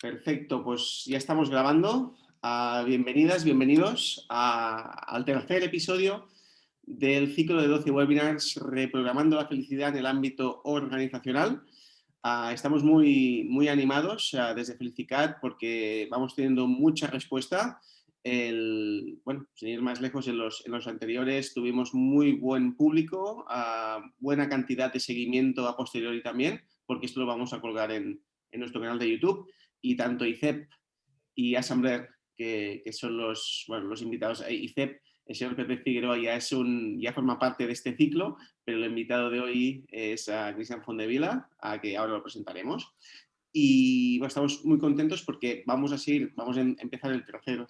Perfecto, pues ya estamos grabando. Bienvenidas, bienvenidos al tercer episodio del ciclo de 12 webinars Reprogramando la felicidad en el ámbito organizacional. Estamos muy animados desde Felicicat porque vamos teniendo mucha respuesta. Bueno, sin ir más lejos, en los anteriores tuvimos muy buen público, buena cantidad de seguimiento a posteriori también, porque esto lo vamos a colgar en nuestro canal de YouTube. Y tanto ICEP y Assembler, que son los invitados, ICEP, el señor Pepe Figueroa ya forma parte de este ciclo, pero el invitado de hoy es a Cristian Fondevila, a que ahora lo presentaremos. Y bueno, estamos muy contentos porque vamos a empezar el tercer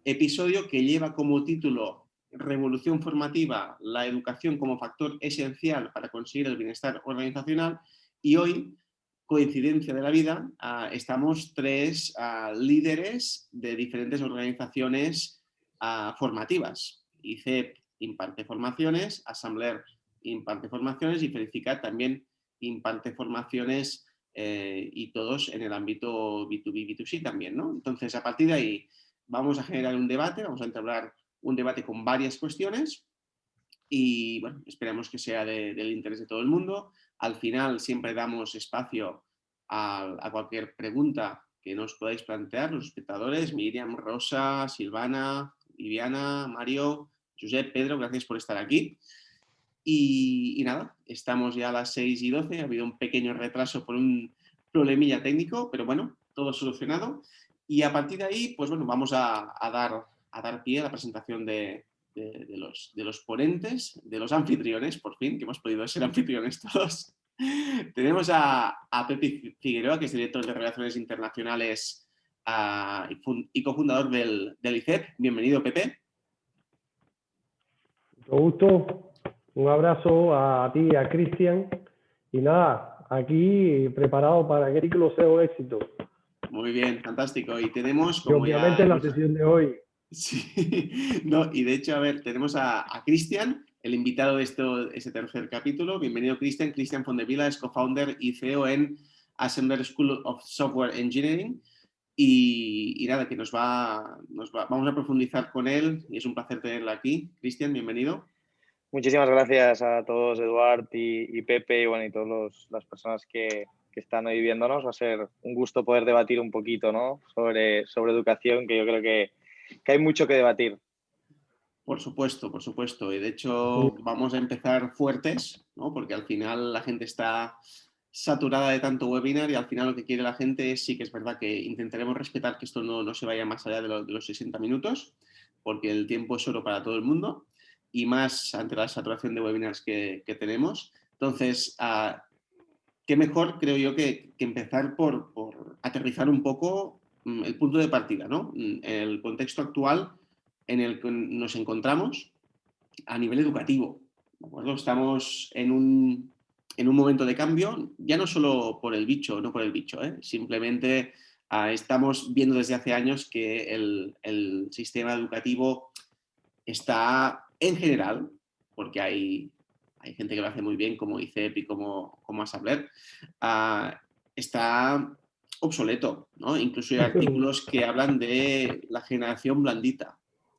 episodio, que lleva como título Revolución formativa, la educación como factor esencial para conseguir el bienestar organizacional. Y hoy, coincidencia de la vida, estamos tres líderes de diferentes organizaciones formativas. ICEP imparte formaciones, Assembler imparte formaciones y Felicicat también imparte formaciones, y todos en el ámbito B2B, B2C también, ¿no? Entonces, a partir de ahí vamos a generar un debate, vamos a entablar un debate con varias cuestiones y bueno, esperamos que sea del interés de todo el mundo. Al final siempre damos espacio a cualquier pregunta que nos podáis plantear los espectadores. Miriam, Rosa, Silvana, Viviana, Mario, Josep, Pedro, gracias por estar aquí. Y nada, estamos ya a las 6:12, ha habido un pequeño retraso por un problemilla técnico, pero bueno, todo solucionado. Y a partir de ahí, pues bueno, vamos a dar pie a la presentación de los ponentes, de los anfitriones, por fin, que hemos podido ser anfitriones todos. Tenemos a Pepe Figueroa, que es director de Relaciones Internacionales y cofundador del ICEP. Bienvenido, Pepe. Mucho gusto, un abrazo a ti y a Cristian. Y nada, aquí preparado para que el ciclo sea un éxito. Muy bien, fantástico. Y tenemos, Y como ya obviamente la sesión de hoy. Sí, no, y de hecho, a ver, tenemos a Cristian, el invitado de este tercer capítulo. Bienvenido, Cristian. Cristian Fondevila es co-founder y CEO en Assembler School of Software Engineering. Y nada, que vamos a profundizar con él y es un placer tenerla aquí. Cristian, bienvenido. Muchísimas gracias a todos, Eduard y Pepe, y bueno, y todas las personas que están hoy viéndonos. Va a ser un gusto poder debatir un poquito, ¿no? sobre educación, que yo creo que hay mucho que debatir. Por supuesto, por supuesto. Y de hecho vamos a empezar fuertes, ¿no? Porque al final la gente está saturada de tanto webinar y al final lo que quiere la gente es, sí que es verdad que intentaremos respetar que esto no se vaya más allá de los 60 minutos, porque el tiempo es oro para todo el mundo y más ante la saturación de webinars que tenemos. Entonces, qué mejor, creo yo, que empezar por aterrizar un poco el punto de partida, ¿no? El contexto actual en el que nos encontramos a nivel educativo. ¿De acuerdo? Estamos en un momento de cambio, ya no solo por el bicho, no por el bicho, simplemente estamos viendo desde hace años que el sistema educativo está en general, porque hay gente que lo hace muy bien, como ICEP y como Assembler, está obsoleto, ¿no? Incluso hay artículos que hablan de la generación blandita,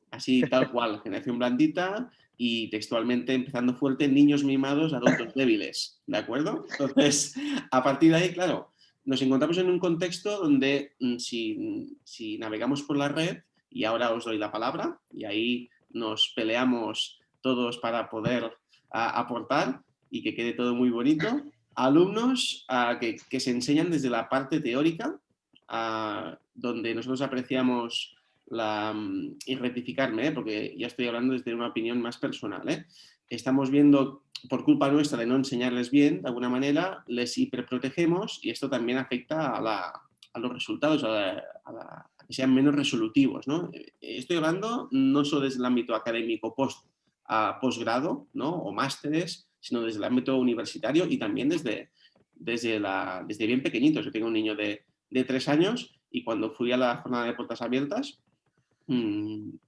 así tal cual, generación blandita y textualmente empezando fuerte, niños mimados, adultos débiles, ¿de acuerdo? Entonces, a partir de ahí, claro, nos encontramos en un contexto donde si navegamos por la red, y ahora os doy la palabra, y ahí nos peleamos todos para poder aportar y que quede todo muy bonito. Alumnos que se enseñan desde la parte teórica, donde nosotros apreciamos y rectificarme, porque ya estoy hablando desde una opinión más personal. Estamos viendo, por culpa nuestra de no enseñarles bien, de alguna manera, les hiperprotegemos y esto también afecta a los resultados, a que sean menos resolutivos, ¿no? Estoy hablando no solo desde el ámbito académico posgrado, ¿no? O másteres, sino desde el ámbito universitario y también desde bien pequeñitos. Yo tengo un niño de 3 años y cuando fui a la jornada de puertas abiertas me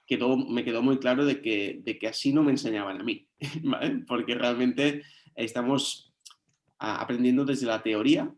quedó muy claro de que así no me enseñaban a mí, ¿vale? Porque realmente estamos aprendiendo desde la teoría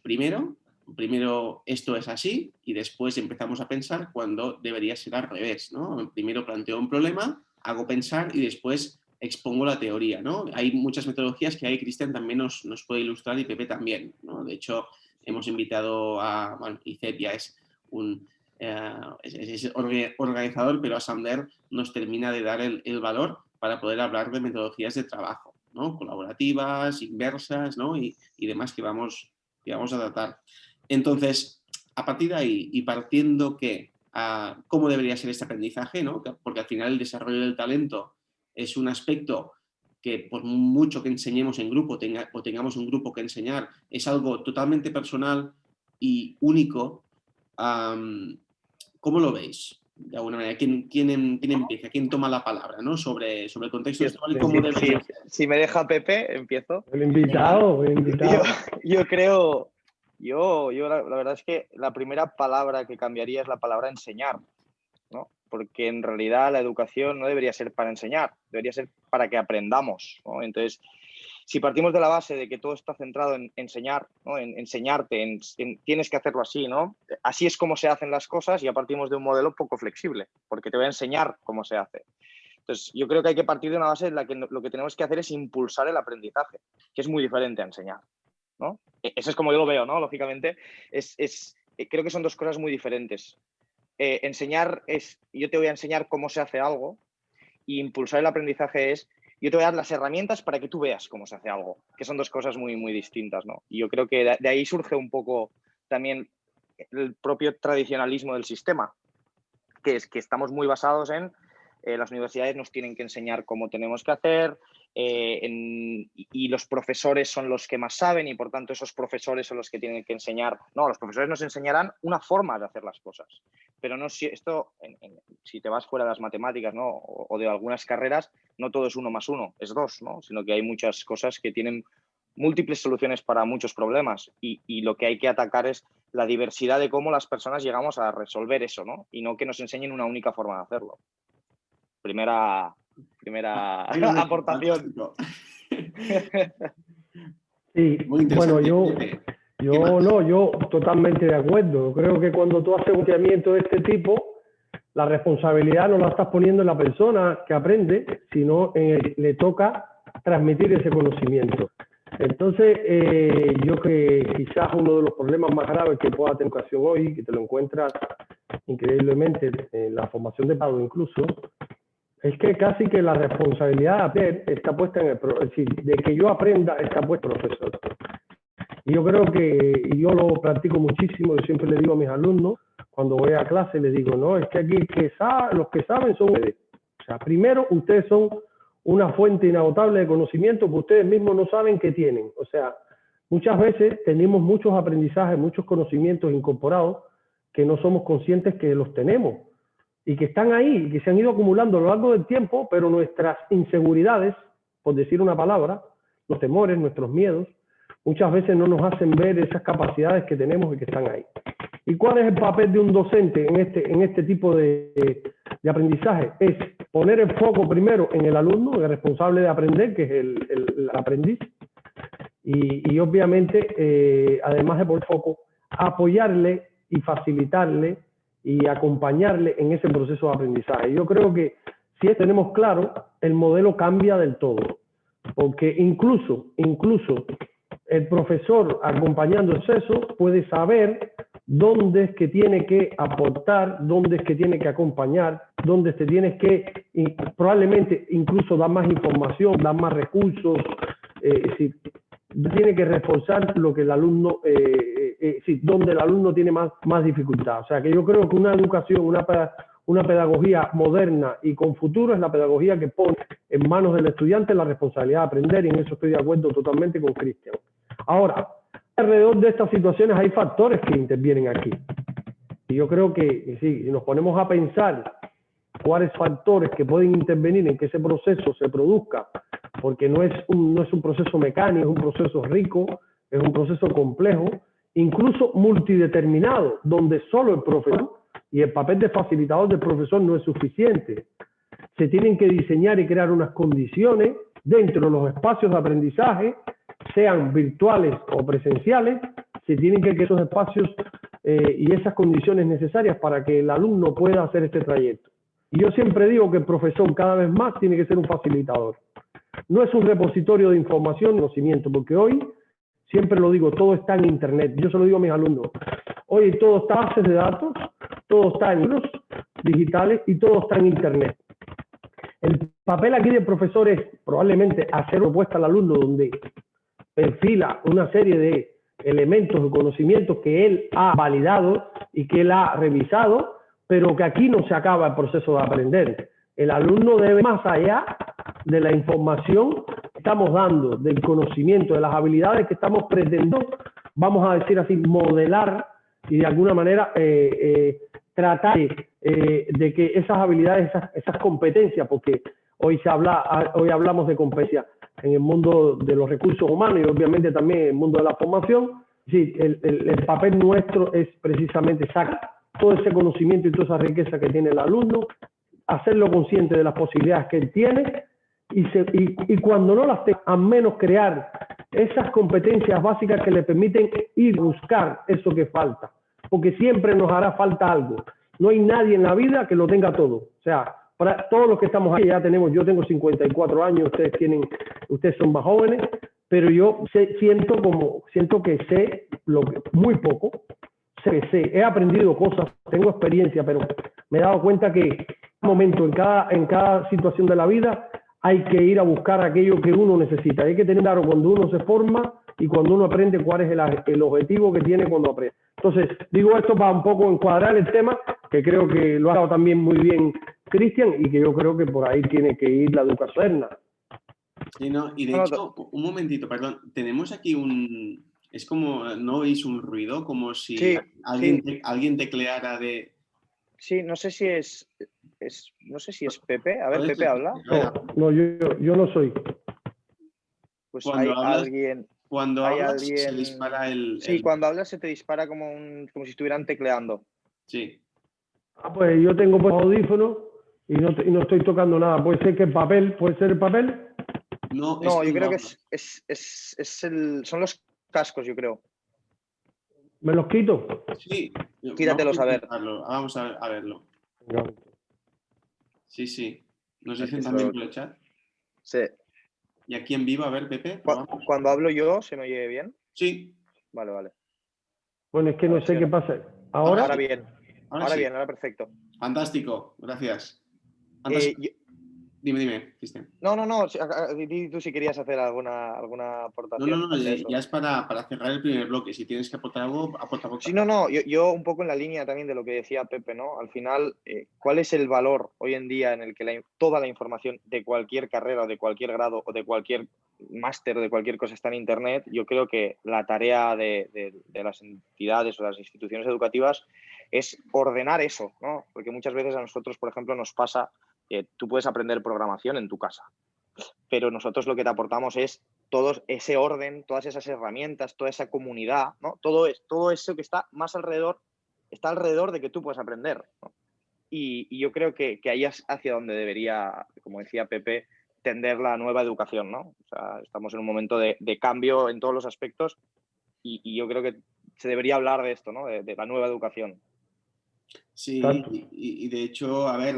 primero primero esto es así y después empezamos a pensar cuando debería ser al revés, ¿no? Primero planteo un problema, hago pensar y después expongo la teoría, ¿no? Hay muchas metodologías que ahí Cristian también nos puede ilustrar y Pepe también, ¿no? De hecho, hemos invitado a, bueno, ICEP ya es un es organizador, pero a Sander nos termina de dar el valor para poder hablar de metodologías de trabajo, ¿no? Colaborativas, inversas, ¿no? y demás que vamos a tratar. Entonces, a partir de ahí y partiendo que cómo debería ser este aprendizaje, ¿no? Porque al final el desarrollo del talento es un aspecto que por mucho que enseñemos en grupo o tengamos un grupo que enseñar, es algo totalmente personal y único. ¿Cómo lo veis? De alguna manera, ¿quién empieza? ¿Quién toma la palabra, ¿no? sobre el contexto actual y cómo debería ser? Si me deja Pepe, empiezo. El invitado. Yo creo, la verdad es que la primera palabra que cambiaría es la palabra enseñar, ¿no? Porque en realidad la educación no debería ser para enseñar, debería ser para que aprendamos, ¿no? Entonces, si partimos de la base de que todo está centrado en enseñar, ¿no? En enseñarte, en tienes que hacerlo así, ¿no? Así es como se hacen las cosas, y ya partimos de un modelo poco flexible, porque te voy a enseñar cómo se hace. Entonces, yo creo que hay que partir de una base en la que lo que tenemos que hacer es impulsar el aprendizaje, que es muy diferente a enseñar, ¿no? Eso es como yo lo veo, ¿no? Lógicamente, creo que son dos cosas muy diferentes. Enseñar es, yo te voy a enseñar cómo se hace algo, y impulsar el aprendizaje es, yo te voy a dar las herramientas para que tú veas cómo se hace algo, que son dos cosas muy, muy distintas, ¿no? Y yo creo que de ahí surge un poco también el propio tradicionalismo del sistema, que es que estamos muy basados en las universidades nos tienen que enseñar cómo tenemos que hacer, y los profesores son los que más saben, y por tanto esos profesores son los que tienen que enseñar. No, los profesores nos enseñarán una forma de hacer las cosas, pero no si esto, si te vas fuera de las matemáticas, ¿no? o de algunas carreras, no todo es 1 más 1, es 2, ¿no? Sino que hay muchas cosas que tienen múltiples soluciones para muchos problemas, y lo que hay que atacar es la diversidad de cómo las personas llegamos a resolver eso, ¿no? Y no que nos enseñen una única forma de hacerlo. Primera aportación. Sí, bueno, yo totalmente de acuerdo. Creo que cuando tú haces un planteamiento de este tipo, la responsabilidad no la estás poniendo en la persona que aprende, sino le toca transmitir ese conocimiento. Entonces, yo creo que quizás uno de los problemas más graves que pueda tener educación hoy, que te lo encuentras increíblemente en la formación de grado incluso, es que casi que la responsabilidad de aprender está puesta en el profesor, es decir, de que yo aprenda está puesto en el profesor. Y yo creo que, y yo lo practico muchísimo, yo siempre le digo a mis alumnos, cuando voy a clase, les digo, no, es que aquí los que saben son ustedes. O sea, primero, ustedes son una fuente inagotable de conocimiento que ustedes mismos no saben que tienen. O sea, muchas veces tenemos muchos aprendizajes, muchos conocimientos incorporados que no somos conscientes que los tenemos y que están ahí, que se han ido acumulando a lo largo del tiempo, pero nuestras inseguridades, por decir una palabra, los temores, nuestros miedos, muchas veces no nos hacen ver esas capacidades que tenemos y que están ahí. ¿Y cuál es el papel de un docente en este tipo de aprendizaje? Es poner el foco primero en el alumno, el responsable de aprender, que es el aprendiz, y obviamente, además de poner foco, apoyarle y facilitarle y acompañarle en ese proceso de aprendizaje. Yo creo que si tenemos claro, el modelo cambia del todo, porque incluso el profesor acompañando eso puede saber dónde es que tiene que aportar, dónde es que tiene que acompañar, dónde se tiene que probablemente incluso dar más información, dar más recursos, tiene que reforzar lo que el alumno, donde el alumno tiene más dificultad. O sea que yo creo que una educación, una pedagogía moderna y con futuro es la pedagogía que pone en manos del estudiante la responsabilidad de aprender, y en eso estoy de acuerdo totalmente con Cristian. Ahora, alrededor de estas situaciones hay factores que intervienen aquí. Y yo creo que si nos ponemos a pensar cuáles factores que pueden intervenir en que ese proceso se produzca, porque no es un proceso mecánico, es un proceso rico, es un proceso complejo, incluso multideterminado, donde solo el profesor y el papel de facilitador del profesor no es suficiente. Se tienen que diseñar y crear unas condiciones dentro de los espacios de aprendizaje, sean virtuales o presenciales, se tienen que crear esos espacios y esas condiciones necesarias para que el alumno pueda hacer este trayecto. Y yo siempre digo que el profesor cada vez más tiene que ser un facilitador. No es un repositorio de información y conocimiento, porque hoy, siempre lo digo, todo está en Internet. Yo se lo digo a mis alumnos. Hoy todo está en bases de datos, todo está en libros digitales y todo está en Internet. El papel aquí del profesor es probablemente hacer propuesta al alumno donde perfila una serie de elementos o conocimientos que él ha validado y que él ha revisado, pero que aquí no se acaba el proceso de aprender. El alumno debe, más allá de la información que estamos dando, del conocimiento, de las habilidades que estamos pretendiendo, vamos a decir así, modelar y de alguna manera tratar de que esas habilidades, esas competencias, porque hoy hablamos de competencia en el mundo de los recursos humanos y obviamente también en el mundo de la formación. Sí, el papel nuestro es precisamente sacar todo ese conocimiento y toda esa riqueza que tiene el alumno, hacerlo consciente de las posibilidades que él tiene y cuando no las tenga, al menos crear esas competencias básicas que le permiten ir a buscar eso que falta, porque siempre nos hará falta algo. No hay nadie en la vida que lo tenga todo. O sea, para todos los que estamos aquí, yo tengo 54 años, ustedes son más jóvenes, pero yo siento que sé muy poco, he aprendido cosas, tengo experiencia, pero me he dado cuenta que en un momento, en cada situación de la vida, hay que ir a buscar aquello que uno necesita. Hay que tener claro cuando uno se forma y cuando uno aprende cuál es el objetivo que tiene cuando aprende. Entonces, digo esto para un poco encuadrar el tema, que creo que lo ha dado también muy bien Cristian y que yo creo que por ahí tiene que ir la educación. Sí, no, y de hecho, un momentito, perdón, tenemos aquí es como, ¿no oís un ruido? Como si sí, alguien tecleara de... Sí, no sé si es Pepe. A ver, Pepe habla. No, yo no soy. Pues cuando hay hablas, alguien... se dispara Sí, cuando hablas se te dispara como si estuvieran tecleando. Sí. Pues yo tengo audífono y no estoy tocando nada. Puede ser que puede ser el papel. No, yo creo que son los cascos, yo creo. ¿Me los quito? Sí. Quítatelos a ver. Vamos a verlo. Sí. ¿Nos dicen también por el chat? Sí. ¿Y aquí en vivo? A ver, Pepe. Cuando hablo yo, ¿se me oye bien? Sí. Vale. Bueno, es que no sé qué pasa. ¿Ahora? Bien. Ahora bien, ahora perfecto. Fantástico, gracias. Dime, Cristian. No. Tú si querías hacer alguna aportación. No, ya es para cerrar el primer bloque. Si tienes que aportar algo, aporta. Sí, yo un poco en la línea también de lo que decía Pepe, ¿no? Al final, ¿cuál es el valor hoy en día en el que toda la información de cualquier carrera o de cualquier grado o de cualquier máster o de cualquier cosa está en Internet? Yo creo que la tarea de las entidades o las instituciones educativas es ordenar eso, ¿no? Porque muchas veces a nosotros, por ejemplo, nos pasa que tú puedes aprender programación en tu casa, pero nosotros lo que te aportamos es todo ese orden, todas esas herramientas, toda esa comunidad, ¿no? Todo eso que está alrededor de que tú puedas aprender, ¿no? Y yo creo que ahí es hacia donde debería, como decía Pepe, tender la nueva educación, ¿no? O sea, estamos en un momento de cambio en todos los aspectos y yo creo que se debería hablar de esto, ¿no? De la nueva educación. Sí, y de hecho, a ver,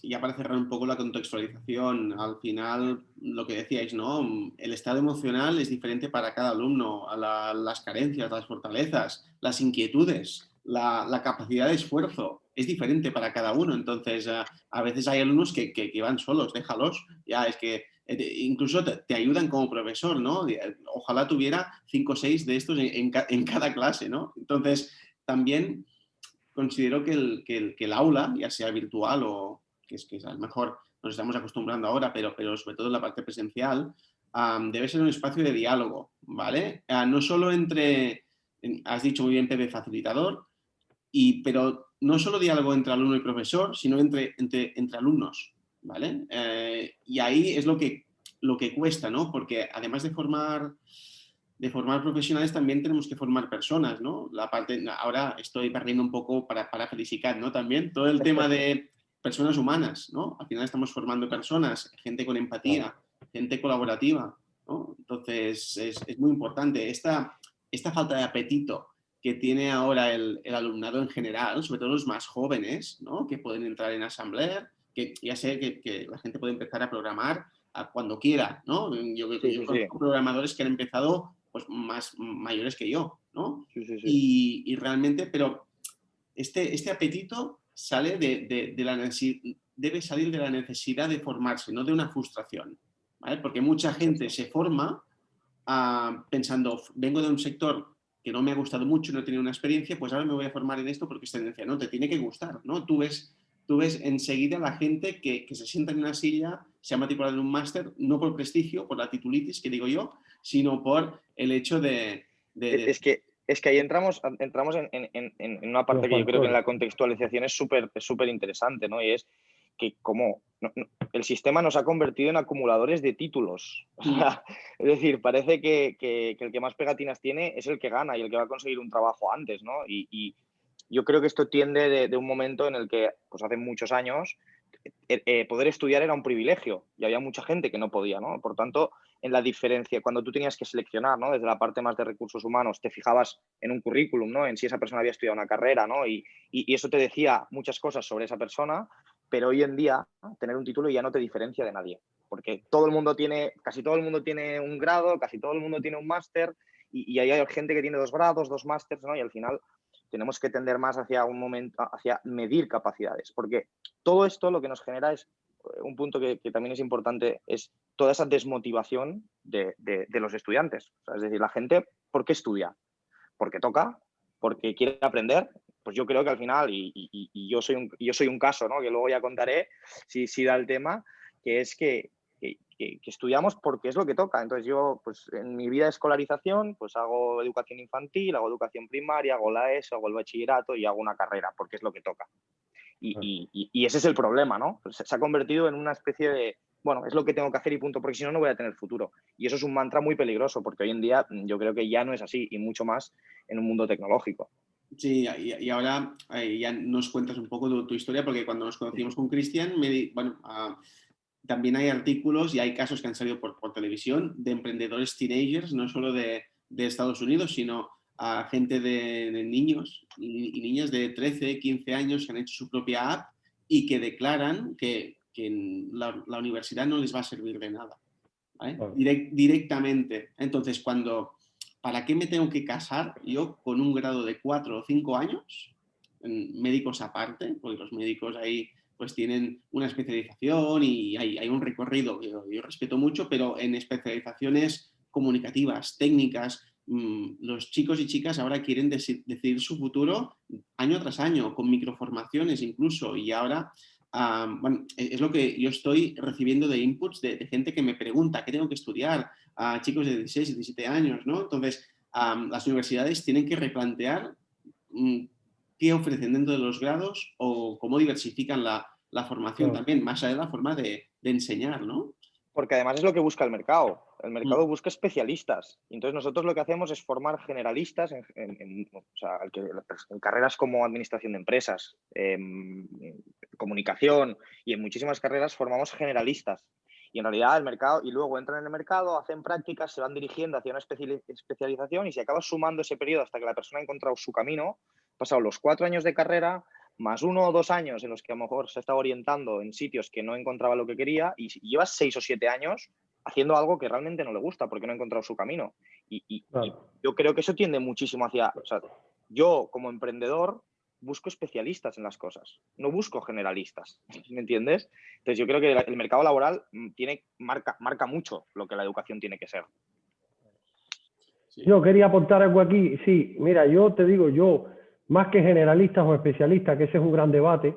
ya para cerrar un poco la contextualización, al final lo que decíais, ¿no? El estado emocional es diferente para cada alumno, las carencias, las fortalezas, las inquietudes, la capacidad de esfuerzo es diferente para cada uno. Entonces, a veces hay alumnos que van solos, déjalos. Ya es que incluso te ayudan como profesor, ¿no? Ojalá tuviera 5 o 6 de estos en cada clase, ¿no? Entonces, también considero que el aula, ya sea virtual o que a lo mejor nos estamos acostumbrando ahora, pero sobre todo en la parte presencial, debe ser un espacio de diálogo, ¿vale? No solo has dicho muy bien, Pepe, facilitador, pero no solo diálogo entre alumno y profesor, sino entre alumnos, ¿vale? Y ahí es lo que cuesta, ¿no? Porque además de formar profesionales, también tenemos que formar personas, ¿no? Ahora estoy perdiendo un poco para felicitar, ¿no? También todo el tema de personas humanas, ¿no? Al final estamos formando personas, gente con empatía, gente colaborativa, ¿no? Entonces es muy importante. esta falta de apetito que tiene ahora el alumnado en general, sobre todo los más jóvenes, ¿no? Que pueden entrar en Assembler, que ya sé que la gente puede empezar a programar cuando quiera, ¿no? Yo conozco programadores que han empezado pues, más mayores que yo, ¿no? Y realmente, pero este apetito sale de la necesidad, debe salir de la necesidad de formarse, no de una frustración, ¿vale? Porque mucha gente se forma pensando, vengo de un sector que no me ha gustado mucho, no he tenido una experiencia, pues ahora me voy a formar en esto porque es tendencia. No, te tiene que gustar, ¿no? Tú ves enseguida la gente que se sienta en una silla, se ha matriculado en un máster, no por prestigio, por la titulitis, que digo yo, sino por el hecho de... Es que ahí entramos en una parte que yo creo que en la contextualización es súper interesante, ¿no? Y es que como el sistema nos ha convertido en acumuladores de títulos. O sea, es decir, parece que el que más pegatinas tiene es el que gana y el que va a conseguir un trabajo antes, ¿no? Y yo creo que esto tiende de un momento en el que, pues hace muchos años, poder estudiar era un privilegio y había mucha gente que no podía, ¿no? Por tanto, en la diferencia, cuando tú tenías que seleccionar, ¿no? Desde la parte más de recursos humanos, te fijabas en un currículum, ¿no? En si esa persona había estudiado una carrera, ¿no? Y eso te decía muchas cosas sobre esa persona, pero hoy en día, ¿no? Tener un título ya no te diferencia de nadie, porque casi todo el mundo tiene un grado, casi todo el mundo tiene un máster y ahí hay gente que tiene 2 grados, 2 másters, ¿no? Y al final tenemos que tender más hacia medir capacidades, porque todo esto lo que nos genera es un punto que también es importante, es toda esa desmotivación de los estudiantes. O sea, es decir, la gente, ¿por qué estudia? ¿Porque toca? ¿Porque quiere aprender? Pues yo creo que al final, y yo soy un caso, ¿no? Que luego ya contaré si da el tema, que es que estudiamos porque es lo que toca. Entonces yo, pues en mi vida de escolarización, pues hago educación infantil, hago educación primaria, hago la ESO, hago el bachillerato y hago una carrera porque es lo que toca. Y ese es el problema, ¿no? Se ha convertido en una especie de, bueno, es lo que tengo que hacer y punto, porque si no, no voy a tener futuro. Y eso es un mantra muy peligroso, porque hoy en día yo creo que ya no es así, y mucho más en un mundo tecnológico. Sí, y ahora ya nos cuentas un poco tu historia, porque cuando nos conocimos con Cristian, también hay artículos y hay casos que han salido por televisión de emprendedores teenagers, no solo de Estados Unidos, sino a gente de niños y niñas de 13, 15 años que han hecho su propia app y que declaran que la universidad no les va a servir de nada, ¿vale? Directamente. Entonces, ¿para qué me tengo que casar yo con un grado de 4 o 5 años? Médicos aparte, porque los médicos ahí pues tienen una especialización y hay un recorrido que yo respeto mucho, pero en especializaciones comunicativas, técnicas, los chicos y chicas ahora quieren decidir su futuro año tras año, con microformaciones incluso, y ahora bueno, es lo que yo estoy recibiendo de inputs de gente que me pregunta qué tengo que estudiar, a chicos de 16, 17 años, ¿no? Entonces, las universidades tienen que replantear qué ofrecen dentro de los grados o cómo diversifican la formación también, más allá de la forma de enseñar, ¿no? Porque además es lo que busca el mercado. El mercado busca especialistas. Entonces nosotros lo que hacemos es formar generalistas en carreras como administración de empresas, comunicación, y en muchísimas carreras formamos generalistas. Y en realidad el mercado, y luego entran en el mercado, hacen prácticas, se van dirigiendo hacia una especialización y si acabas sumando ese periodo hasta que la persona ha encontrado su camino, pasado los 4 años de carrera, más 1 o 2 años en los que a lo mejor se está orientando en sitios que no encontraba lo que quería y llevas 6 o 7 años haciendo algo que realmente no le gusta porque no ha encontrado su camino. Y yo creo que eso tiende muchísimo hacia... O sea, yo como emprendedor busco especialistas en las cosas, no busco generalistas, ¿me entiendes? Entonces yo creo que el mercado laboral marca mucho lo que la educación tiene que ser. Yo quería aportar algo aquí. Sí, mira, yo te digo, más que generalistas o especialistas, que ese es un gran debate,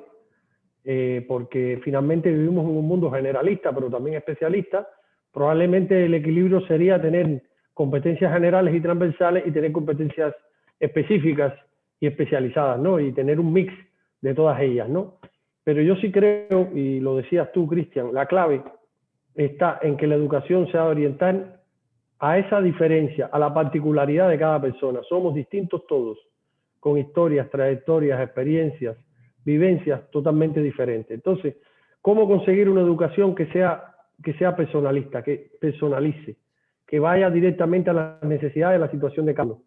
porque finalmente vivimos en un mundo generalista, pero también especialista. Probablemente el equilibrio sería tener competencias generales y transversales y tener competencias específicas y especializadas, ¿no? Y tener un mix de todas ellas, ¿no? Pero yo sí creo, y lo decías tú, Cristian, la clave está en que la educación se ha de orientar a esa diferencia, a la particularidad de cada persona. Somos distintos todos, con historias, trayectorias, experiencias, vivencias totalmente diferentes. Entonces, ¿cómo conseguir una educación que sea personalista, que personalice, que vaya directamente a las necesidades de la situación de cada uno?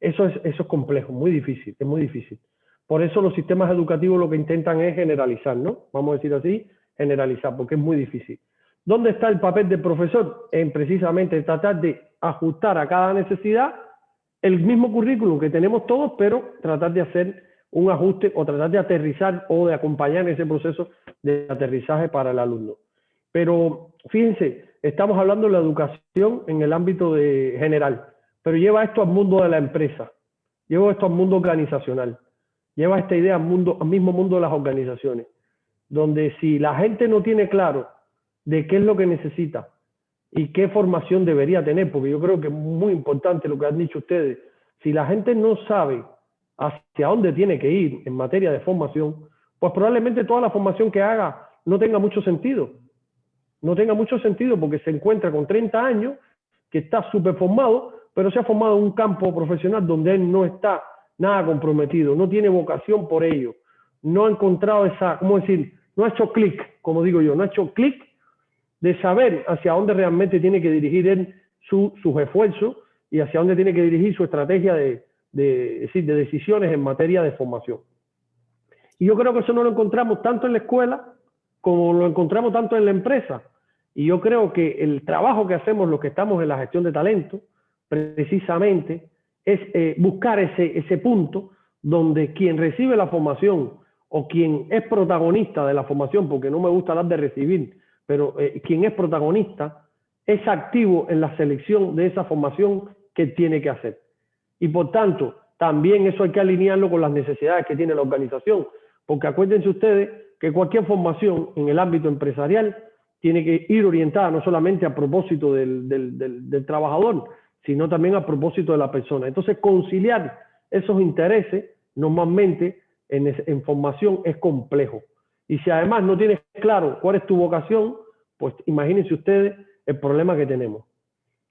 Eso es complejo, muy difícil, es muy difícil. Por eso los sistemas educativos lo que intentan es generalizar, ¿no? Vamos a decir así, generalizar, porque es muy difícil. ¿Dónde está el papel del profesor? En precisamente tratar de ajustar a cada necesidad el mismo currículum que tenemos todos, pero tratar de hacer un ajuste o tratar de aterrizar o de acompañar ese proceso de aterrizaje para el alumno. Pero fíjense, estamos hablando de la educación en el ámbito general, pero lleva esto al mundo de la empresa, lleva esto al mundo organizacional, lleva esta idea al mismo mundo de las organizaciones, donde si la gente no tiene claro de qué es lo que necesita y qué formación debería tener, porque yo creo que es muy importante lo que han dicho ustedes, si la gente no sabe hacia dónde tiene que ir en materia de formación, pues probablemente toda la formación que haga no tenga mucho sentido. No tenga mucho sentido porque se encuentra con 30 años, que está súper formado, pero se ha formado en un campo profesional donde él no está nada comprometido, no tiene vocación por ello, no ha encontrado esa, ¿cómo decir? No ha hecho clic, como digo yo, no ha hecho clic de saber hacia dónde realmente tiene que dirigir él sus esfuerzos y hacia dónde tiene que dirigir su estrategia de decisiones en materia de formación. Y yo creo que eso no lo encontramos tanto en la escuela como lo encontramos tanto en la empresa. Y yo creo que el trabajo que hacemos los que estamos en la gestión de talento, precisamente, es buscar ese punto donde quien recibe la formación o quien es protagonista de la formación, porque no me gusta hablar de recibir, pero quien es protagonista es activo en la selección de esa formación que tiene que hacer. Y por tanto, también eso hay que alinearlo con las necesidades que tiene la organización, porque acuérdense ustedes que cualquier formación en el ámbito empresarial tiene que ir orientada no solamente a propósito del trabajador, sino también a propósito de la persona. Entonces, conciliar esos intereses normalmente en formación es complejo. Y si además no tienes claro cuál es tu vocación, pues imagínense ustedes el problema que tenemos.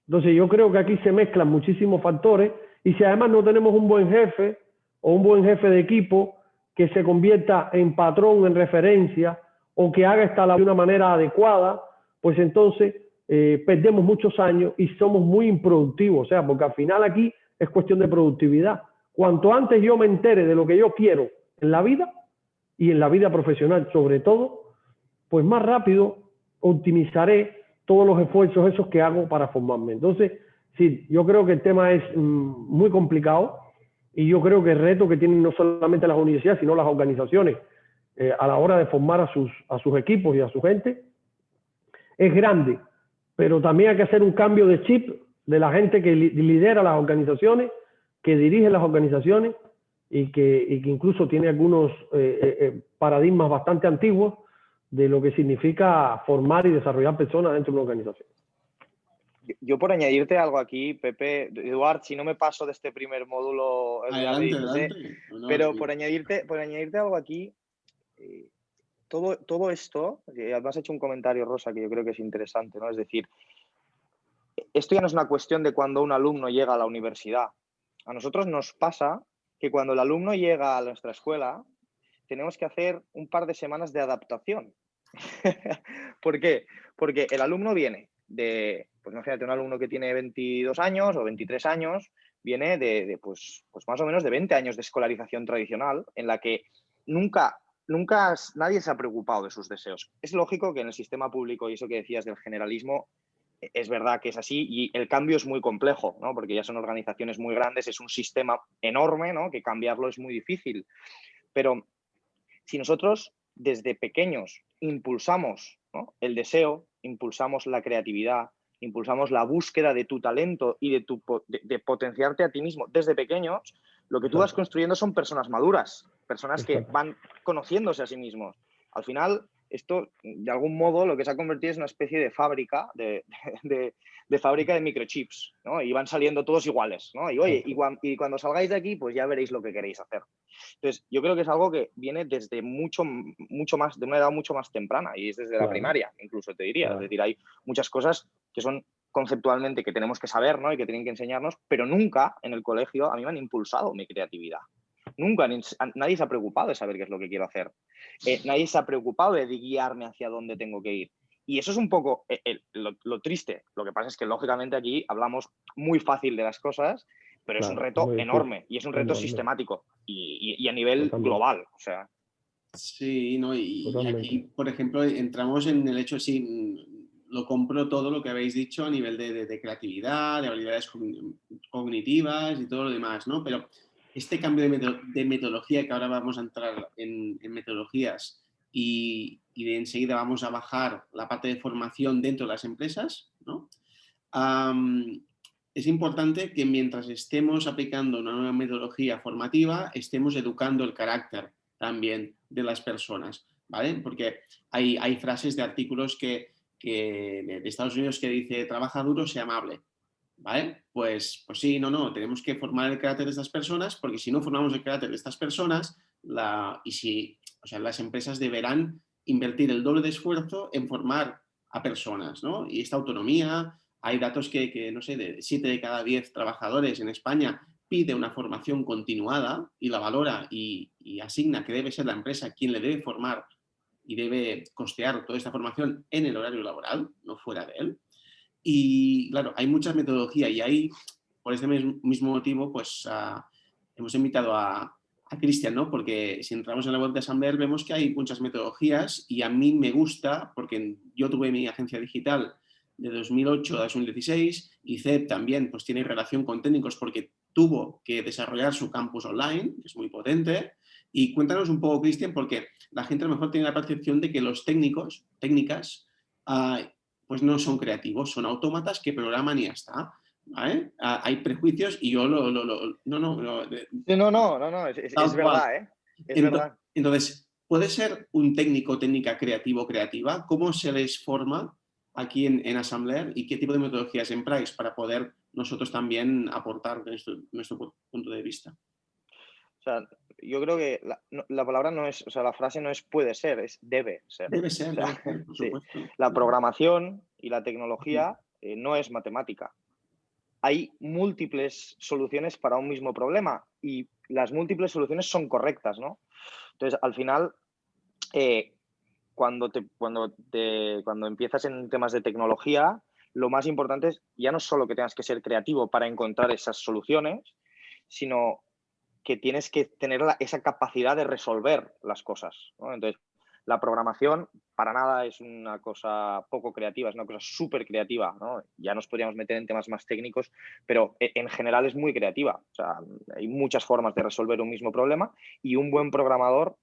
Entonces, yo creo que aquí se mezclan muchísimos factores y si además no tenemos un buen jefe o un buen jefe de equipo que se convierta en patrón, en referencia, o que haga esta labor de una manera adecuada, pues entonces perdemos muchos años y somos muy improductivos. O sea, porque al final aquí es cuestión de productividad. Cuanto antes yo me entere de lo que yo quiero en la vida y en la vida profesional sobre todo, pues más rápido optimizaré todos los esfuerzos esos que hago para formarme. Entonces, sí, yo creo que el tema es muy complicado. Y yo creo que el reto que tienen no solamente las universidades, sino las organizaciones a la hora de formar a sus equipos y a su gente es grande. Pero también hay que hacer un cambio de chip de la gente que lidera las organizaciones, que dirige las organizaciones y que incluso tiene algunos paradigmas bastante antiguos de lo que significa formar y desarrollar personas dentro de una organización. Yo por añadirte algo aquí, Pepe, Eduard, si no me paso de este primer módulo, adelante. Pero sí. por añadirte algo aquí, todo esto, además has hecho un comentario, Rosa, que yo creo que es interesante, ¿no? Es decir, esto ya no es una cuestión de cuando un alumno llega a la universidad. A nosotros nos pasa que cuando el alumno llega a nuestra escuela, tenemos que hacer un par de semanas de adaptación. ¿Por qué? Porque el alumno viene pues imagínate, un alumno que tiene 22 años o 23 años, viene pues más o menos de 20 años de escolarización tradicional en la que nunca nadie se ha preocupado de sus deseos. Es lógico que en el sistema público, y eso que decías del generalismo, es verdad que es así y el cambio es muy complejo, ¿no? Porque ya son organizaciones muy grandes, es un sistema enorme, ¿no? Que cambiarlo es muy difícil. Pero si nosotros desde pequeños impulsamos, ¿no? El deseo, impulsamos la creatividad, impulsamos la búsqueda de tu talento y de potenciarte a ti mismo desde pequeños, lo que tú vas construyendo son personas maduras, personas que van conociéndose a sí mismos. Al final, esto, de algún modo, lo que se ha convertido es una especie de fábrica de fábrica de microchips, ¿no? Y van saliendo todos iguales, ¿no? Y oye, y cuando salgáis de aquí, pues ya veréis lo que queréis hacer. Entonces, yo creo que es algo que viene desde mucho más, de una edad mucho más temprana, y es desde la primaria, incluso te diría. Es decir, hay muchas cosas que son conceptualmente que tenemos que saber, ¿no? Y que tienen que enseñarnos, pero nunca en el colegio a mí me han impulsado mi creatividad. Nunca, nadie se ha preocupado de saber qué es lo que quiero hacer. Nadie se ha preocupado de guiarme hacia dónde tengo que ir. Y eso es un poco lo triste. Lo que pasa es que, lógicamente, aquí hablamos muy fácil de las cosas, pero Claro, es un reto enorme y es un reto enorme. sistemático y a nivel global. O sea. Sí, ¿no? Y aquí, por ejemplo, entramos en el hecho, sí, lo compro todo lo que habéis dicho a nivel de creatividad, de habilidades cognitivas y todo lo demás, ¿no? Pero este cambio de metodología, que ahora vamos a entrar en metodologías y de enseguida vamos a bajar la parte de formación dentro de las empresas, ¿no? Es importante que mientras estemos aplicando una nueva metodología formativa, estemos educando el carácter también de las personas, ¿vale? Porque hay frases de artículos de Estados Unidos que dice trabaja duro, sea amable, ¿vale? Pues sí, no, tenemos que formar el carácter de estas personas porque si no formamos el carácter de estas personas, las empresas deberán invertir el doble de esfuerzo en formar a personas, ¿no? Y esta autonomía, hay datos que no sé, de 7 de cada 10 trabajadores en España pide una formación continuada y la valora y asigna que debe ser la empresa quien le debe formar y debe costear toda esta formación en el horario laboral, no fuera de él. Y claro, hay mucha metodología y ahí, por este mismo motivo, pues hemos invitado a Cristian, ¿no? Porque si entramos en la web de Assembler vemos que hay muchas metodologías y a mí me gusta, porque yo tuve mi agencia digital de 2008 a 2016 y CEP también pues tiene relación con técnicos porque tuvo que desarrollar su campus online, que es muy potente. Y cuéntanos un poco, Cristian, porque la gente a lo mejor tiene la percepción de que los técnicas, pues no son creativos, son autómatas que programan y ya está. ¿Vale? Hay prejuicios y yo No, es verdad, ¿eh? Es verdad. Entonces, ¿puede ser un técnico, técnica creativo, creativa? ¿Cómo se les forma aquí en Assembler y qué tipo de metodologías empráis para poder nosotros también aportar nuestro punto de vista? O sea, yo creo que la palabra no es, o sea, la frase no es puede ser, es debe ser. Debe ser, O sea, por sí. supuesto. La programación y la tecnología no es matemática. Hay múltiples soluciones para un mismo problema y las múltiples soluciones son correctas, ¿no? Entonces, al final, cuando empiezas en temas de tecnología, lo más importante es ya no solo que tengas que ser creativo para encontrar esas soluciones, sino que tienes que tener esa capacidad de resolver las cosas, ¿no? Entonces, la programación para nada es una cosa poco creativa, es una cosa súper creativa, ¿no? Ya nos podríamos meter en temas más técnicos, pero en general es muy creativa. O sea, hay muchas formas de resolver un mismo problema y un buen programador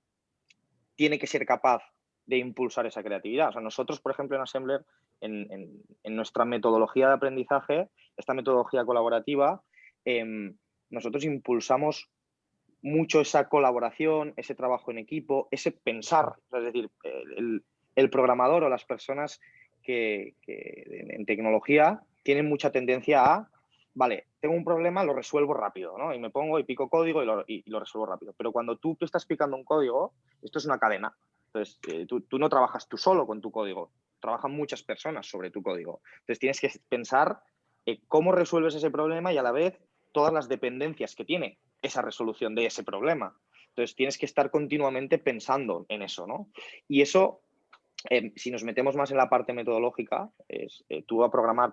tiene que ser capaz de impulsar esa creatividad. O sea, nosotros, por ejemplo, en Assembler, en nuestra metodología de aprendizaje, esta metodología colaborativa, nosotros impulsamos mucho esa colaboración, ese trabajo en equipo, ese pensar. Es decir, el programador o las personas que en tecnología tienen mucha tendencia a, vale, tengo un problema, lo resuelvo rápido, ¿no? Y me pongo y pico código y lo resuelvo rápido. Pero cuando tú estás picando un código, esto es una cadena. Entonces, tú no trabajas tú solo con tu código, trabajan muchas personas sobre tu código. Entonces, tienes que pensar cómo resuelves ese problema y a la vez todas las dependencias que tiene esa resolución de ese problema. Entonces, tienes que estar continuamente pensando en eso, ¿no? Y eso, si nos metemos más en la parte metodológica, es tú vas a programar,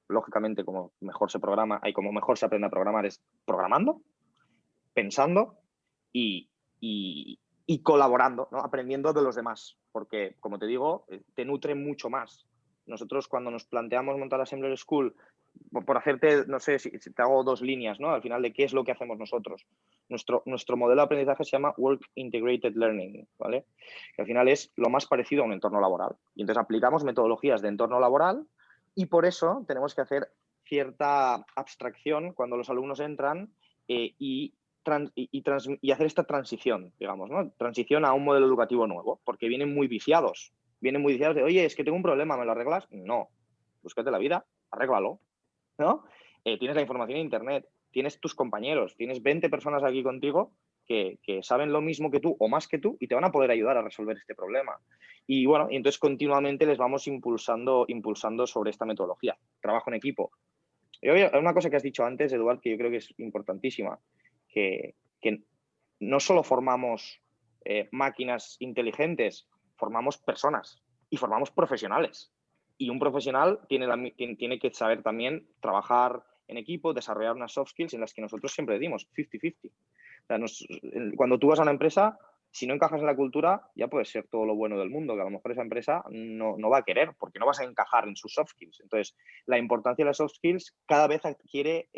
lógicamente, como mejor se programa y como mejor se aprende a programar es programando, pensando y colaborando, ¿no? Aprendiendo de los demás, porque, como te digo, te nutre mucho más. Nosotros, cuando nos planteamos montar Assembler School, por hacerte, no sé si te hago dos líneas, ¿no? Al final de qué es lo que hacemos nosotros. Nuestro modelo de aprendizaje se llama Work Integrated Learning, ¿vale? Que al final es lo más parecido a un entorno laboral. Y entonces aplicamos metodologías de entorno laboral y por eso tenemos que hacer cierta abstracción cuando los alumnos entran y hacer esta transición, digamos, ¿no? Transición a un modelo educativo nuevo, porque vienen muy viciados. Vienen muy viciados de, oye, es que tengo un problema, ¿me lo arreglas? No, búscate la vida, arréglalo, ¿no? Tienes la información en internet, tienes tus compañeros, tienes 20 personas aquí contigo que saben lo mismo que tú o más que tú y te van a poder ayudar a resolver este problema. Y bueno, y entonces continuamente les vamos impulsando sobre esta metodología. Trabajo en equipo. Y una cosa que has dicho antes, Eduard, que yo creo que es importantísima, que no solo formamos máquinas inteligentes, formamos personas y formamos profesionales. Y un profesional tiene que saber también trabajar en equipo, desarrollar unas soft skills en las que nosotros siempre decimos 50-50. O sea, cuando tú vas a una empresa, si no encajas en la cultura, ya puede ser todo lo bueno del mundo, que a lo mejor esa empresa no va a querer, porque no vas a encajar en sus soft skills. Entonces, la importancia de las soft skills cada vez adquiere,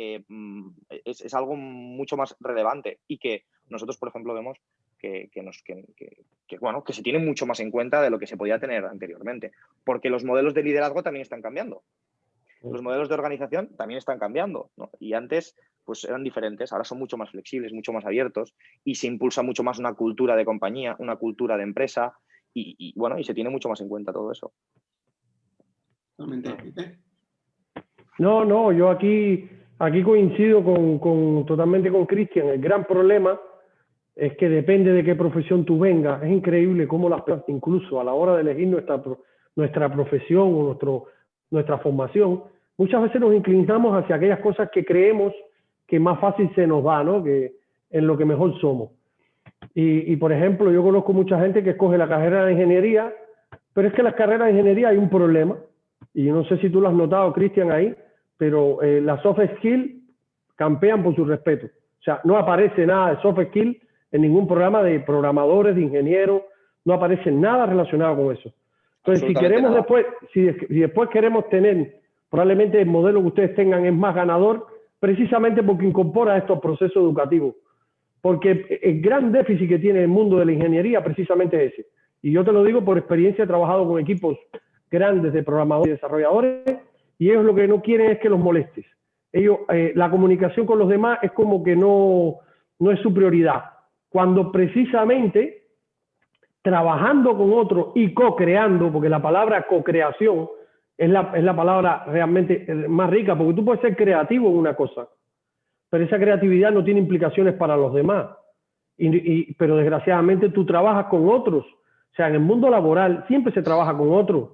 es algo mucho más relevante y que nosotros, por ejemplo, vemos que se tiene mucho más en cuenta de lo que se podía tener anteriormente, porque los modelos de liderazgo también están cambiando. Los modelos de organización también están cambiando, ¿no? Y antes pues eran diferentes, ahora son mucho más flexibles, mucho más abiertos y se impulsa mucho más una cultura de compañía, una cultura de empresa y se tiene mucho más en cuenta todo eso. No, yo aquí coincido totalmente con Cristian. El gran problema es que depende de qué profesión tú vengas. Es increíble cómo las personas, incluso a la hora de elegir nuestra profesión o nuestra formación, muchas veces nos inclinamos hacia aquellas cosas que creemos que más fácil se nos va, ¿no? Que en lo que mejor somos. Y por ejemplo, yo conozco mucha gente que escoge la carrera de ingeniería, pero es que en las carreras de ingeniería hay un problema, y no sé si tú lo has notado, Cristian, ahí, pero las soft skills campean por su respeto. O sea, no aparece nada de soft skills en ningún programa de programadores, de ingenieros, no aparece nada relacionado con eso. Entonces, si queremos después queremos tener, probablemente el modelo que ustedes tengan es más ganador, precisamente porque incorpora estos procesos educativos. Porque el gran déficit que tiene el mundo de la ingeniería precisamente es ese. Y yo te lo digo por experiencia, he trabajado con equipos grandes de programadores y desarrolladores, y ellos lo que no quieren es que los molestes. Ellos, la comunicación con los demás es como que no es su prioridad. Cuando precisamente trabajando con otros y co-creando, porque la palabra co-creación es la palabra realmente más rica, porque tú puedes ser creativo en una cosa, pero esa creatividad no tiene implicaciones para los demás. Pero desgraciadamente tú trabajas con otros. O sea, en el mundo laboral siempre se trabaja con otros,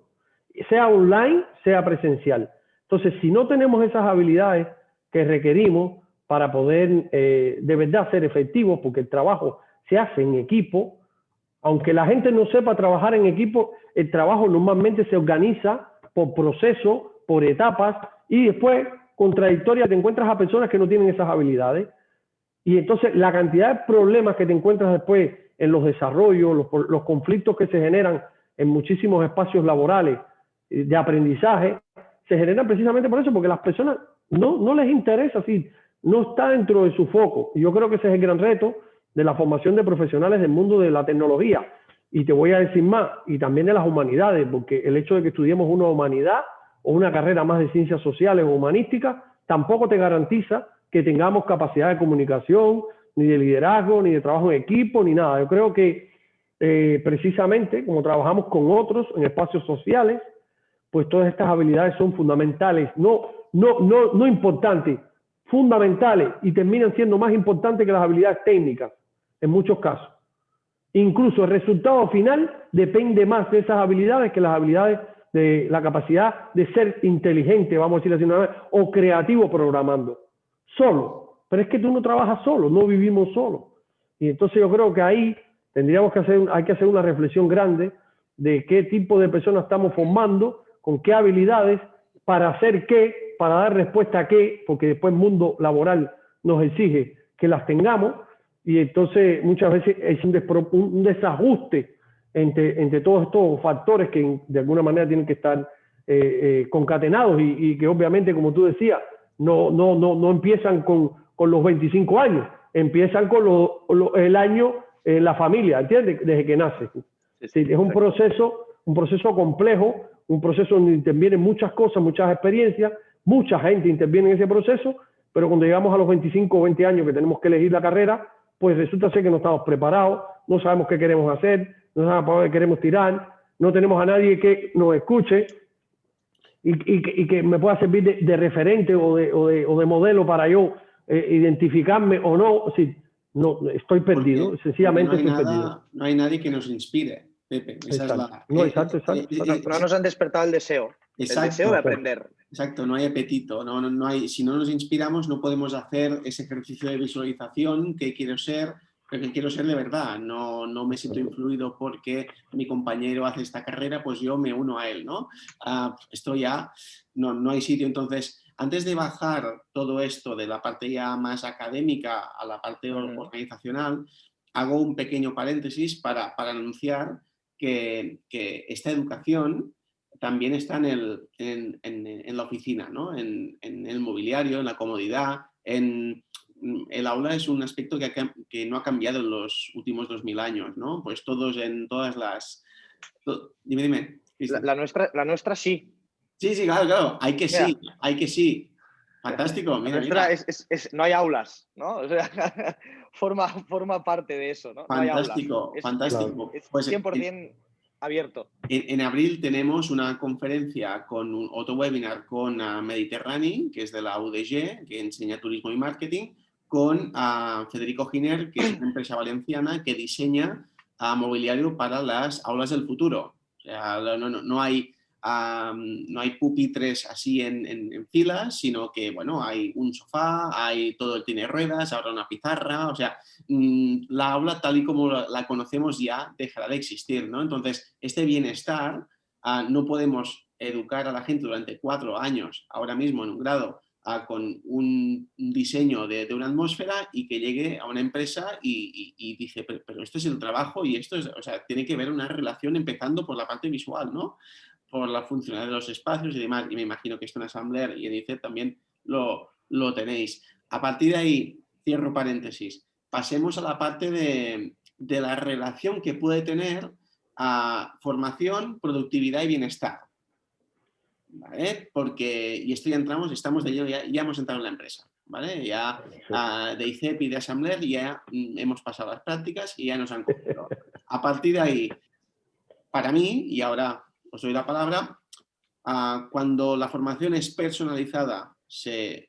sea online, sea presencial. Entonces, si no tenemos esas habilidades que requerimos para poder de verdad ser efectivos, porque el trabajo se hace en equipo, aunque la gente no sepa trabajar en equipo, el trabajo normalmente se organiza por proceso, por etapas, y después, contradictoria, te encuentras a personas que no tienen esas habilidades. Y entonces la cantidad de problemas que te encuentras después en los desarrollos, los conflictos que se generan en muchísimos espacios laborales de aprendizaje, se generan precisamente por eso, porque las personas no les interesa, así, no está dentro de su foco. Y yo creo que ese es el gran reto de la formación de profesionales del mundo de la tecnología. Y te voy a decir más, y también de las humanidades, porque el hecho de que estudiemos una humanidad o una carrera más de ciencias sociales o humanísticas tampoco te garantiza que tengamos capacidad de comunicación, ni de liderazgo, ni de trabajo en equipo, ni nada. Yo creo que precisamente como trabajamos con otros en espacios sociales, pues todas estas habilidades son fundamentales, no importantes, fundamentales, y terminan siendo más importantes que las habilidades técnicas en muchos casos. Incluso el resultado final depende más de esas habilidades que las habilidades de la capacidad de ser inteligente, vamos a decir así una vez, o creativo programando. Solo. Pero es que tú no trabajas solo, no vivimos solos. Y entonces yo creo que ahí hay que hacer una reflexión grande de qué tipo de personas estamos formando, con qué habilidades, para hacer qué, para dar respuesta a qué, porque después el mundo laboral nos exige que las tengamos, y entonces muchas veces es un desajuste entre todos estos factores que de alguna manera tienen que estar concatenados y que obviamente, como tú decías, no empiezan con los 25 años, empiezan con el año en la familia, ¿entiendes? Desde que nace. Sí, es un proceso complejo, un proceso donde intervienen muchas cosas, muchas experiencias, mucha gente interviene en ese proceso, pero cuando llegamos a los 25 o 20 años que tenemos que elegir la carrera, pues resulta ser que no estamos preparados, no sabemos qué queremos hacer, no sabemos para dónde queremos tirar, no tenemos a nadie que nos escuche y que me pueda servir de referente o de modelo para yo identificarme o no. Sí, no, estoy perdido, porque sencillamente estoy perdido. No hay nadie que nos inspire, Pepe. Esa es la... Exacto. No nos han despertado el deseo. Exacto, el deseo de aprender. Exacto, no hay apetito. No hay, si no nos inspiramos, no podemos hacer ese ejercicio de visualización que quiero ser, porque quiero ser de verdad. No me siento influido porque mi compañero hace esta carrera, pues yo me uno a él, ¿no? Esto ya no hay sitio. Entonces, antes de bajar todo esto de la parte ya más académica a la parte organizacional, hago un pequeño paréntesis para anunciar que esta educación también está en la oficina, ¿no? En el mobiliario, en la comodidad. El aula es un aspecto que no ha cambiado en los últimos 2000 años, ¿no? Pues todos en todas las... Dime. La nuestra sí. Sí, claro. Hay que Mira, sí, hay que sí. Fantástico, mira. No hay aulas, ¿no? O sea, forma parte de eso, ¿no? Fantástico, no hay aulas. fantástico. Es Pues 100% abierto. En abril tenemos una conferencia con otro webinar con Mediterráneo, que es de la UDG, que enseña turismo y marketing, con Federico Giner, que es una empresa valenciana que diseña mobiliario para las aulas del futuro. O sea, no hay pupitres así en filas, sino que, bueno, hay un sofá, todo tiene ruedas, ahora una pizarra, o sea, la aula tal y como la conocemos ya dejará de existir, ¿no? Entonces, este bienestar, no podemos educar a la gente durante 4 años, ahora mismo en un grado, con un diseño de una atmósfera y que llegue a una empresa y dice, pero esto es el trabajo y esto es, o sea, tiene que haber una relación empezando por la parte visual, ¿no? Por la funcionalidad de los espacios y demás, y me imagino que esto en Assembler y en ICEP también lo tenéis. A partir de ahí, cierro paréntesis, pasemos a la parte de la relación que puede tener formación, productividad y bienestar. ¿Vale? Porque, y esto ya estamos de lleno, ya hemos entrado en la empresa, ¿vale? Ya de ICEP y de Assembler ya hemos pasado las prácticas y ya nos han cogido. A partir de ahí, para mí, y ahora os doy la palabra, cuando la formación es personalizada se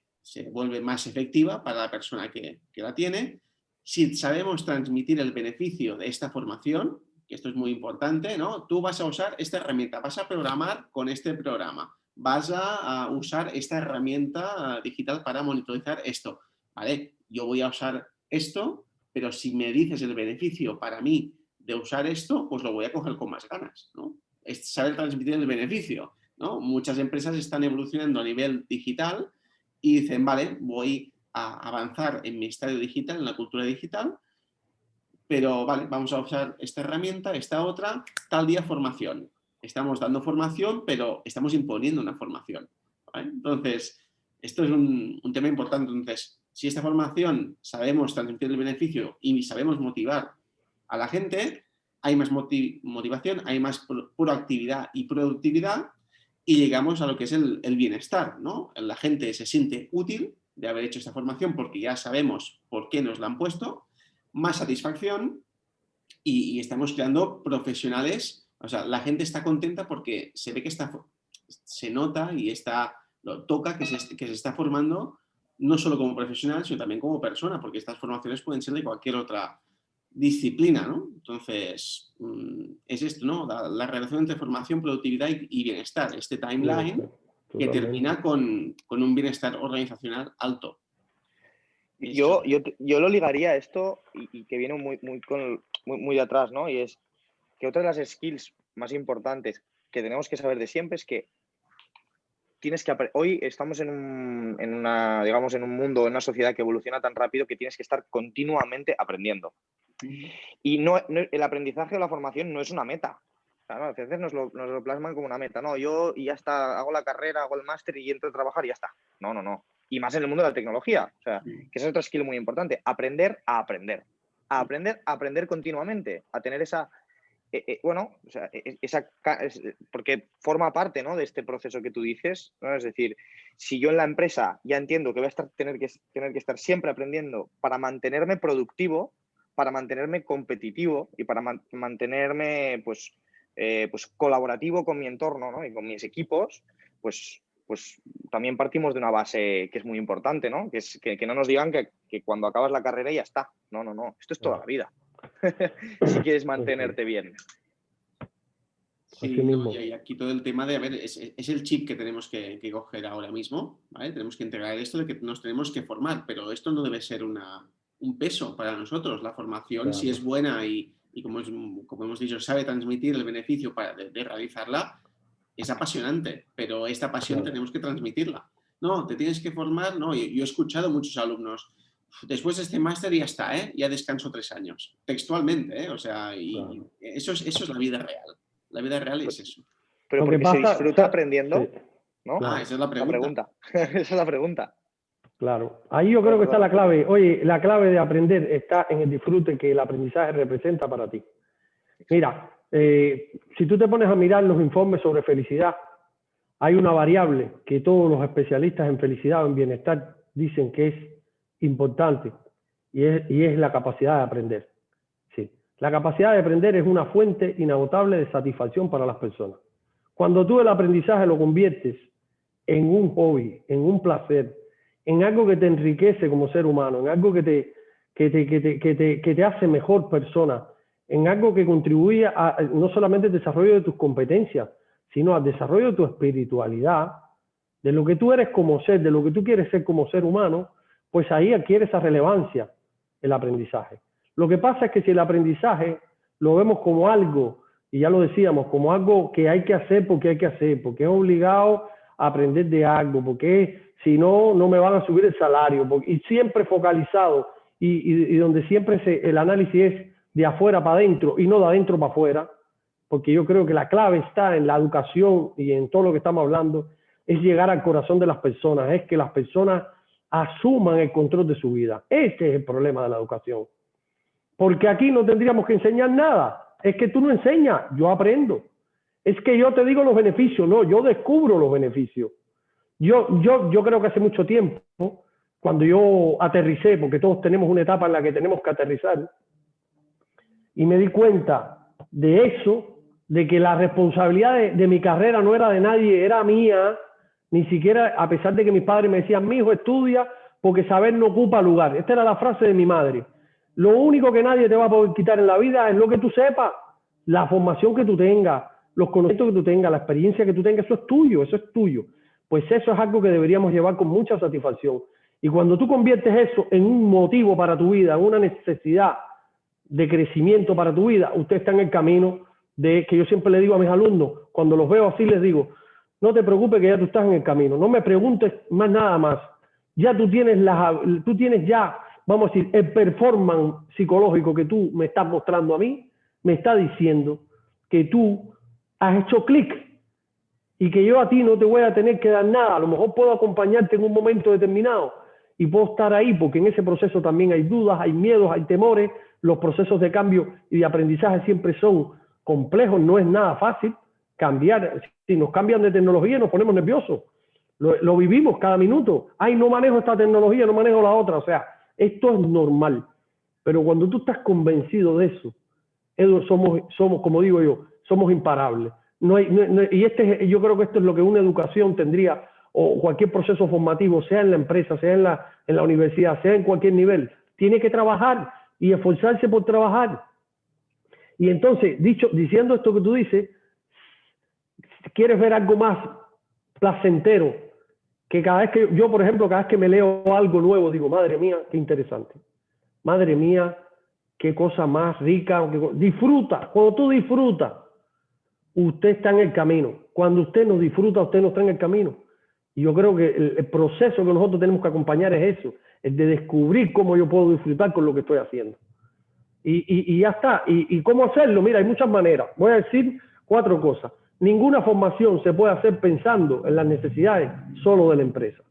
vuelve más efectiva para la persona que la tiene. Si sabemos transmitir el beneficio de esta formación, que esto es muy importante, ¿no? Tú vas a usar esta herramienta, vas a programar con este programa, vas a usar esta herramienta digital para monitorizar esto, ¿vale? Yo voy a usar esto, pero si me dices el beneficio para mí de usar esto, pues lo voy a coger con más ganas, ¿no? Es saber transmitir el beneficio, ¿no? Muchas empresas están evolucionando a nivel digital y dicen, vale, voy a avanzar en mi estadio digital, en la cultura digital, pero vale, vamos a usar esta herramienta, esta otra, tal día formación. Estamos dando formación, pero estamos imponiendo una formación, ¿vale? Entonces, esto es un tema importante. Entonces, si esta formación sabemos transmitir el beneficio y sabemos motivar a la gente, hay más motivación, hay más proactividad y productividad y llegamos a lo que es el bienestar, ¿no? La gente se siente útil de haber hecho esta formación porque ya sabemos por qué nos la han puesto, más satisfacción y estamos creando profesionales, o sea, la gente está contenta porque se ve que se nota y toca que se está formando no solo como profesional, sino también como persona, porque estas formaciones pueden ser de cualquier otra disciplina, ¿no? Entonces, es esto, ¿no? La relación entre formación, productividad y bienestar, este timeline que termina con un bienestar organizacional alto. Yo lo ligaría a esto y que viene muy de atrás, ¿no? Y es que otra de las skills más importantes que tenemos que saber de siempre es que hoy estamos en un mundo, en una sociedad que evoluciona tan rápido que tienes que estar continuamente aprendiendo. Y el aprendizaje o la formación no es una meta. O sea, ¿no? A veces nos lo plasman como una meta. No, yo y ya está, hago la carrera, hago el máster y entro a trabajar y ya está. No. Y más en el mundo de la tecnología. O sea, que esa es otra skill muy importante. Aprender a aprender. A aprender continuamente. A tener esa... porque forma parte, ¿no?, de este proceso que tú dices, ¿no? Es decir, si yo en la empresa ya entiendo que voy a tener que estar siempre aprendiendo para mantenerme productivo, para mantenerme competitivo y para mantenerme pues colaborativo con mi entorno, ¿no?, y con mis equipos, pues también partimos de una base que es muy importante, ¿no? Que no nos digan que cuando acabas la carrera ya está. No. Esto es toda la vida. Si quieres mantenerte bien. Sí, y aquí todo el tema de, a ver, es el chip que tenemos que coger ahora mismo, ¿vale? Tenemos que integrar esto de que nos tenemos que formar, pero esto no debe ser un peso para nosotros. La formación, si es buena y como hemos dicho, sabe transmitir el beneficio de realizarla, es apasionante, pero esta pasión tenemos que transmitirla. no, te tienes que formar, no. Yo he escuchado a muchos alumnos, después de este máster ya está, ya descanso 3 años, textualmente, o sea, y claro. Eso es la vida real. La vida real es eso. Pero porque se disfruta aprendiendo, sí. ¿No? Claro. Esa es la pregunta. Esa es la pregunta. Claro. Ahí yo creo que está la clave. Oye, la clave de aprender está en el disfrute que el aprendizaje representa para ti. Mira, si tú te pones a mirar los informes sobre felicidad, hay una variable que todos los especialistas en felicidad o en bienestar dicen que es importante y es la capacidad de aprender. Sí. La capacidad de aprender es una fuente inagotable de satisfacción para las personas. Cuando tú el aprendizaje lo conviertes en un hobby, en un placer, en algo que te enriquece como ser humano, en algo que te hace mejor persona, en algo que contribuye a no solamente al desarrollo de tus competencias, sino al desarrollo de tu espiritualidad, de lo que tú eres como ser, de lo que tú quieres ser como ser humano, pues ahí adquiere esa relevancia el aprendizaje. Lo que pasa es que si el aprendizaje lo vemos como algo, y ya lo decíamos, como algo que hay que hacer porque hay que hacer, porque es obligado a aprender de algo, porque si no, no me van a subir el salario, y siempre focalizado, y donde siempre el análisis es de afuera para adentro y no de adentro para afuera, porque yo creo que la clave está en la educación y en todo lo que estamos hablando, es llegar al corazón de las personas, es que las personas asuman el control de su vida. Ese es el problema de la educación. Porque aquí no tendríamos que enseñar nada. Es que tú no enseñas, yo aprendo. Es que yo te digo los beneficios, no, yo descubro los beneficios. Yo creo que hace mucho tiempo, cuando yo aterricé, porque todos tenemos una etapa en la que tenemos que aterrizar, y me di cuenta de eso, de que la responsabilidad de mi carrera no era de nadie, era mía, ni siquiera, a pesar de que mis padres me decían, mi hijo estudia porque saber no ocupa lugar. Esta era la frase de mi madre. Lo único que nadie te va a poder quitar en la vida es lo que tú sepas, la formación que tú tengas, los conocimientos que tú tengas, la experiencia que tú tengas, eso es tuyo, eso es tuyo. Pues eso es algo que deberíamos llevar con mucha satisfacción. Y cuando tú conviertes eso en un motivo para tu vida, en una necesidad de crecimiento para tu vida, usted está en el camino de que yo siempre le digo a mis alumnos, cuando los veo así les digo, no te preocupes que ya tú estás en el camino, no me preguntes más nada más, ya tú tienes ya, vamos a decir, el performance psicológico que tú me estás mostrando a mí, me está diciendo que tú has hecho clic y que yo a ti no te voy a tener que dar nada, a lo mejor puedo acompañarte en un momento determinado y puedo estar ahí porque en ese proceso también hay dudas, hay miedos, hay temores, los procesos de cambio y de aprendizaje siempre son complejos, no es nada fácil cambiar. Si nos cambian de tecnología nos ponemos nerviosos, lo vivimos cada minuto. Ay, no manejo esta tecnología, no manejo la otra, o sea, esto es normal. Pero cuando tú estás convencido de eso, somos como digo yo, somos imparables. Yo creo que esto es lo que una educación tendría, o cualquier proceso formativo, sea en la empresa, sea en la universidad, sea en cualquier nivel, tiene que trabajar y esforzarse por trabajar. Y entonces, diciendo esto que tú dices, quieres ver algo más placentero, que cada vez que yo, por ejemplo, cada vez que me leo algo nuevo, digo, madre mía, qué interesante. Madre mía, qué cosa más rica. Disfruta. Cuando tú disfrutas, usted está en el camino. Cuando usted no disfruta, usted no está en el camino. Y yo creo que el proceso que nosotros tenemos que acompañar es eso, el de descubrir cómo yo puedo disfrutar con lo que estoy haciendo. Y ya está. ¿Y cómo hacerlo? Mira, hay muchas maneras. Voy a decir 4 cosas. Ninguna formación se puede hacer pensando en las necesidades solo de la empresa.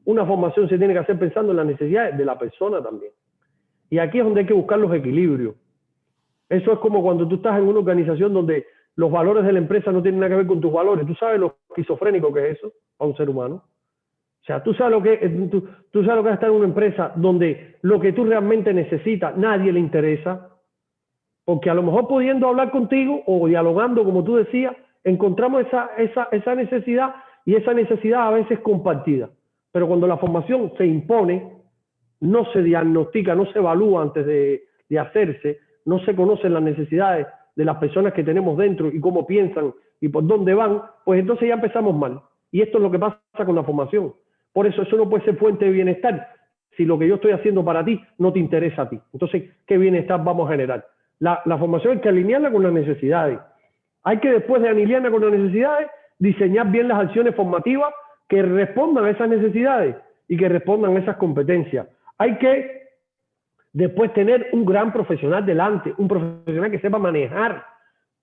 Una formación se tiene que hacer pensando en las necesidades de la persona también. Y aquí es donde hay que buscar los equilibrios. Eso es como cuando tú estás en una organización donde los valores de la empresa no tienen nada que ver con tus valores. ¿Tú sabes lo esquizofrénico que es eso a un ser humano? O sea, tú sabes lo que es estar en una empresa donde lo que tú realmente necesitas nadie le interesa, porque a lo mejor pudiendo hablar contigo o dialogando, como tú decías, encontramos esa necesidad, y esa necesidad a veces compartida. Pero cuando la formación se impone, no se diagnostica, no se evalúa antes de hacerse, no se conocen las necesidades de las personas que tenemos dentro y cómo piensan y por dónde van, pues entonces ya empezamos mal. Y esto es lo que pasa con la formación. Por eso no puede ser fuente de bienestar si lo que yo estoy haciendo para ti no te interesa a ti. Entonces, ¿qué bienestar vamos a generar? La formación hay que alinearla con las necesidades. Hay que, después de alinearla con las necesidades, diseñar bien las acciones formativas que respondan a esas necesidades y que respondan a esas competencias. Hay que después tener un gran profesional delante, un profesional que sepa manejar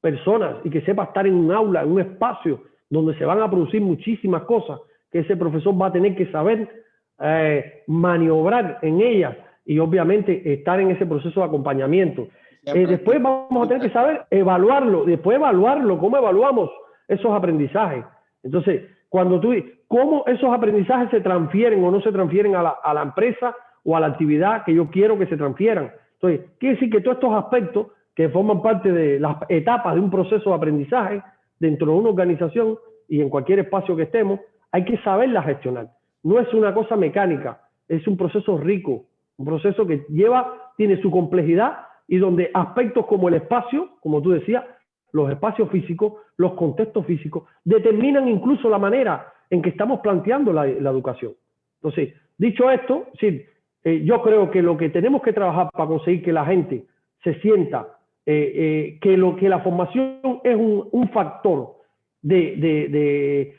personas y que sepa estar en un aula, en un espacio donde se van a producir muchísimas cosas, que ese profesor va a tener que saber maniobrar en ellas y obviamente estar en ese proceso de acompañamiento. Después vamos a tener que saber evaluarlo, después evaluarlo, cómo evaluamos esos aprendizajes. Entonces, cómo esos aprendizajes se transfieren o no se transfieren a la empresa o a la actividad que yo quiero que se transfieran. Entonces, quiere decir que todos estos aspectos que forman parte de las etapas de un proceso de aprendizaje dentro de una organización y en cualquier espacio que estemos, hay que saberla gestionar. No es una cosa mecánica, es un proceso rico, un proceso que tiene su complejidad y donde aspectos como el espacio, como tú decías, los espacios físicos, los contextos físicos, determinan incluso la manera en que estamos planteando la educación. Entonces, dicho esto, sí, yo creo que lo que tenemos que trabajar para conseguir que la gente se sienta que la formación es un factor de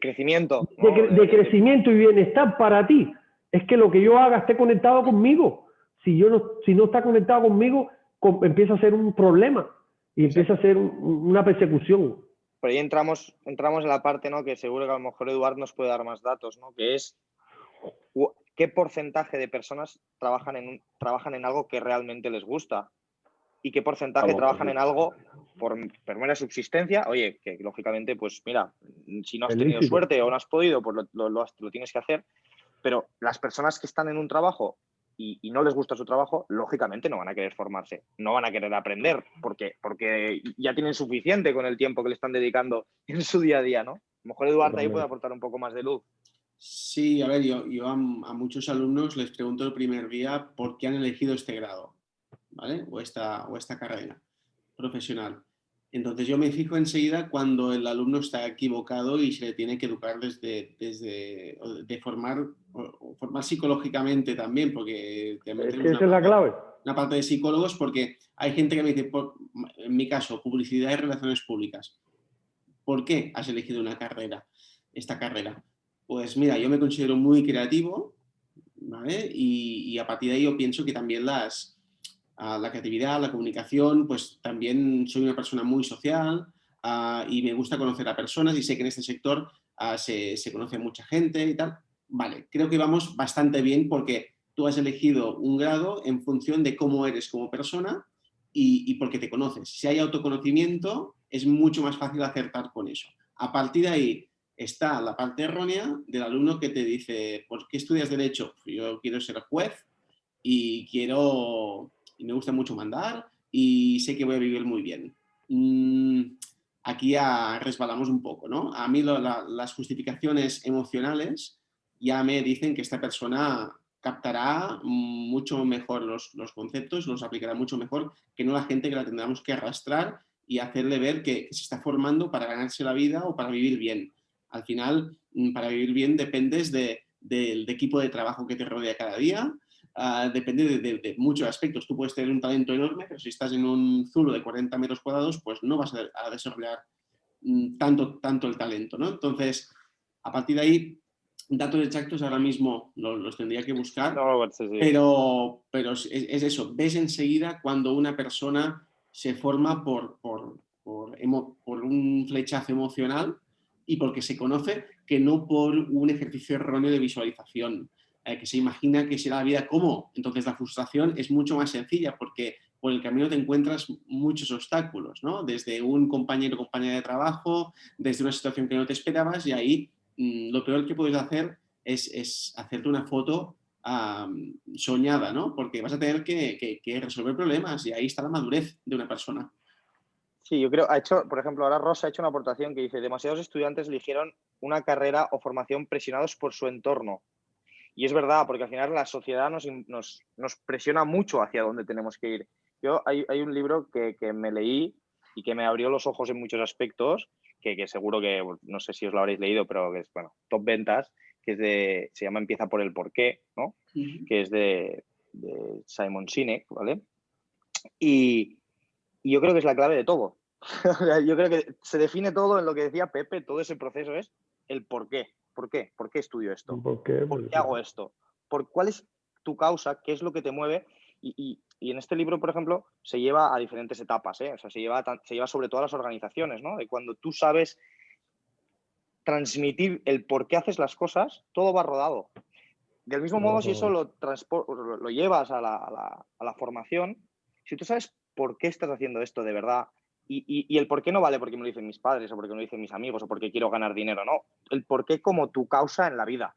crecimiento, ¿no? de crecimiento y bienestar para ti, es que lo que yo haga esté conectado conmigo. Si no está conectado conmigo, empieza a ser un problema y empieza a ser una persecución. Por ahí entramos en la parte, ¿no?, que seguro que a lo mejor Eduard nos puede dar más datos, ¿no?, que es qué porcentaje de personas trabajan en algo que realmente les gusta y qué porcentaje trabajan en algo por mera subsistencia. Oye, que lógicamente, pues mira, si no has tenido suerte o no has podido, pues lo tienes que hacer. Pero las personas que están en un trabajo y no les gusta su trabajo, lógicamente no van a querer formarse, no van a querer aprender, porque ya tienen suficiente con el tiempo que le están dedicando en su día a día, ¿no? A lo mejor Eduardo ahí puede aportar un poco más de luz. Sí, a ver, yo a muchos alumnos les pregunto el primer día por qué han elegido este grado, ¿vale? O esta carrera profesional. Entonces yo me fijo enseguida cuando el alumno está equivocado y se le tiene que educar de formar psicológicamente también, porque también tenemos esa es la clave. Una parte de psicólogos, porque hay gente que me dice, en mi caso, publicidad y relaciones públicas. ¿Por qué has elegido esta carrera? Pues mira, yo me considero muy creativo, ¿vale? Y a partir de ahí yo pienso que también la creatividad, la comunicación, pues también soy una persona muy social y me gusta conocer a personas y sé que en este sector se conoce a mucha gente y tal. Vale, creo que vamos bastante bien porque tú has elegido un grado en función de cómo eres como persona y porque te conoces. Si hay autoconocimiento, es mucho más fácil acertar con eso. A partir de ahí está la parte errónea del alumno que te dice, ¿por qué estudias Derecho? Yo quiero ser juez y me gusta mucho mandar y sé que voy a vivir muy bien. Aquí ya resbalamos un poco, ¿no? A mí las justificaciones emocionales ya me dicen que esta persona captará mucho mejor los conceptos, los aplicará mucho mejor que no la gente que la tendremos que arrastrar y hacerle ver que se está formando para ganarse la vida o para vivir bien. Al final, para vivir bien dependes del equipo de trabajo que te rodea cada día, depende de muchos aspectos. Tú puedes tener un talento enorme, pero si estás en un zulo de 40 metros cuadrados, pues no vas a desarrollar tanto el talento, ¿no? Entonces, a partir de ahí, datos exactos ahora mismo los tendría que buscar, pero es eso, ves enseguida cuando una persona se forma por un flechazo emocional y porque se conoce, que no por un ejercicio erróneo de visualización, que se imagina que será la vida como. Entonces la frustración es mucho más sencilla porque por el camino te encuentras muchos obstáculos, ¿no? Desde un compañero o compañera de trabajo, desde una situación que no te esperabas y ahí lo peor que puedes hacer es hacerte una foto soñada, ¿no? Porque vas a tener que resolver problemas y ahí está la madurez de una persona. Sí, yo creo, por ejemplo, ahora Rosa ha hecho una aportación que dice, demasiados estudiantes eligieron una carrera o formación presionados por su entorno. Y es verdad, porque al final la sociedad nos presiona mucho hacia dónde tenemos que ir. Hay un libro que me leí y que me abrió los ojos en muchos aspectos, que seguro que, no sé si os lo habréis leído, pero que es, bueno, top ventas, que se llama Empieza por el porqué, ¿no? Que es de Simon Sinek, ¿vale? Y yo creo que es la clave de todo. Yo creo que se define todo en lo que decía Pepe, todo ese proceso es el por qué. ¿Por qué? ¿Por qué estudio esto? ¿Por qué? ¿Por qué hago esto? ¿Cuál es tu causa? ¿Qué es lo que te mueve? Y en este libro, por ejemplo, se lleva a diferentes etapas, ¿eh? O sea, se lleva sobre todo a las organizaciones, ¿no? De cuando tú sabes transmitir el por qué haces las cosas, todo va rodado. Del mismo modo, si eso lo llevas a la formación, si tú sabes por qué estás haciendo esto de verdad, y el por qué no vale porque me lo dicen mis padres, o porque me lo dicen mis amigos, o porque quiero ganar dinero, no. El por qué como tu causa en la vida.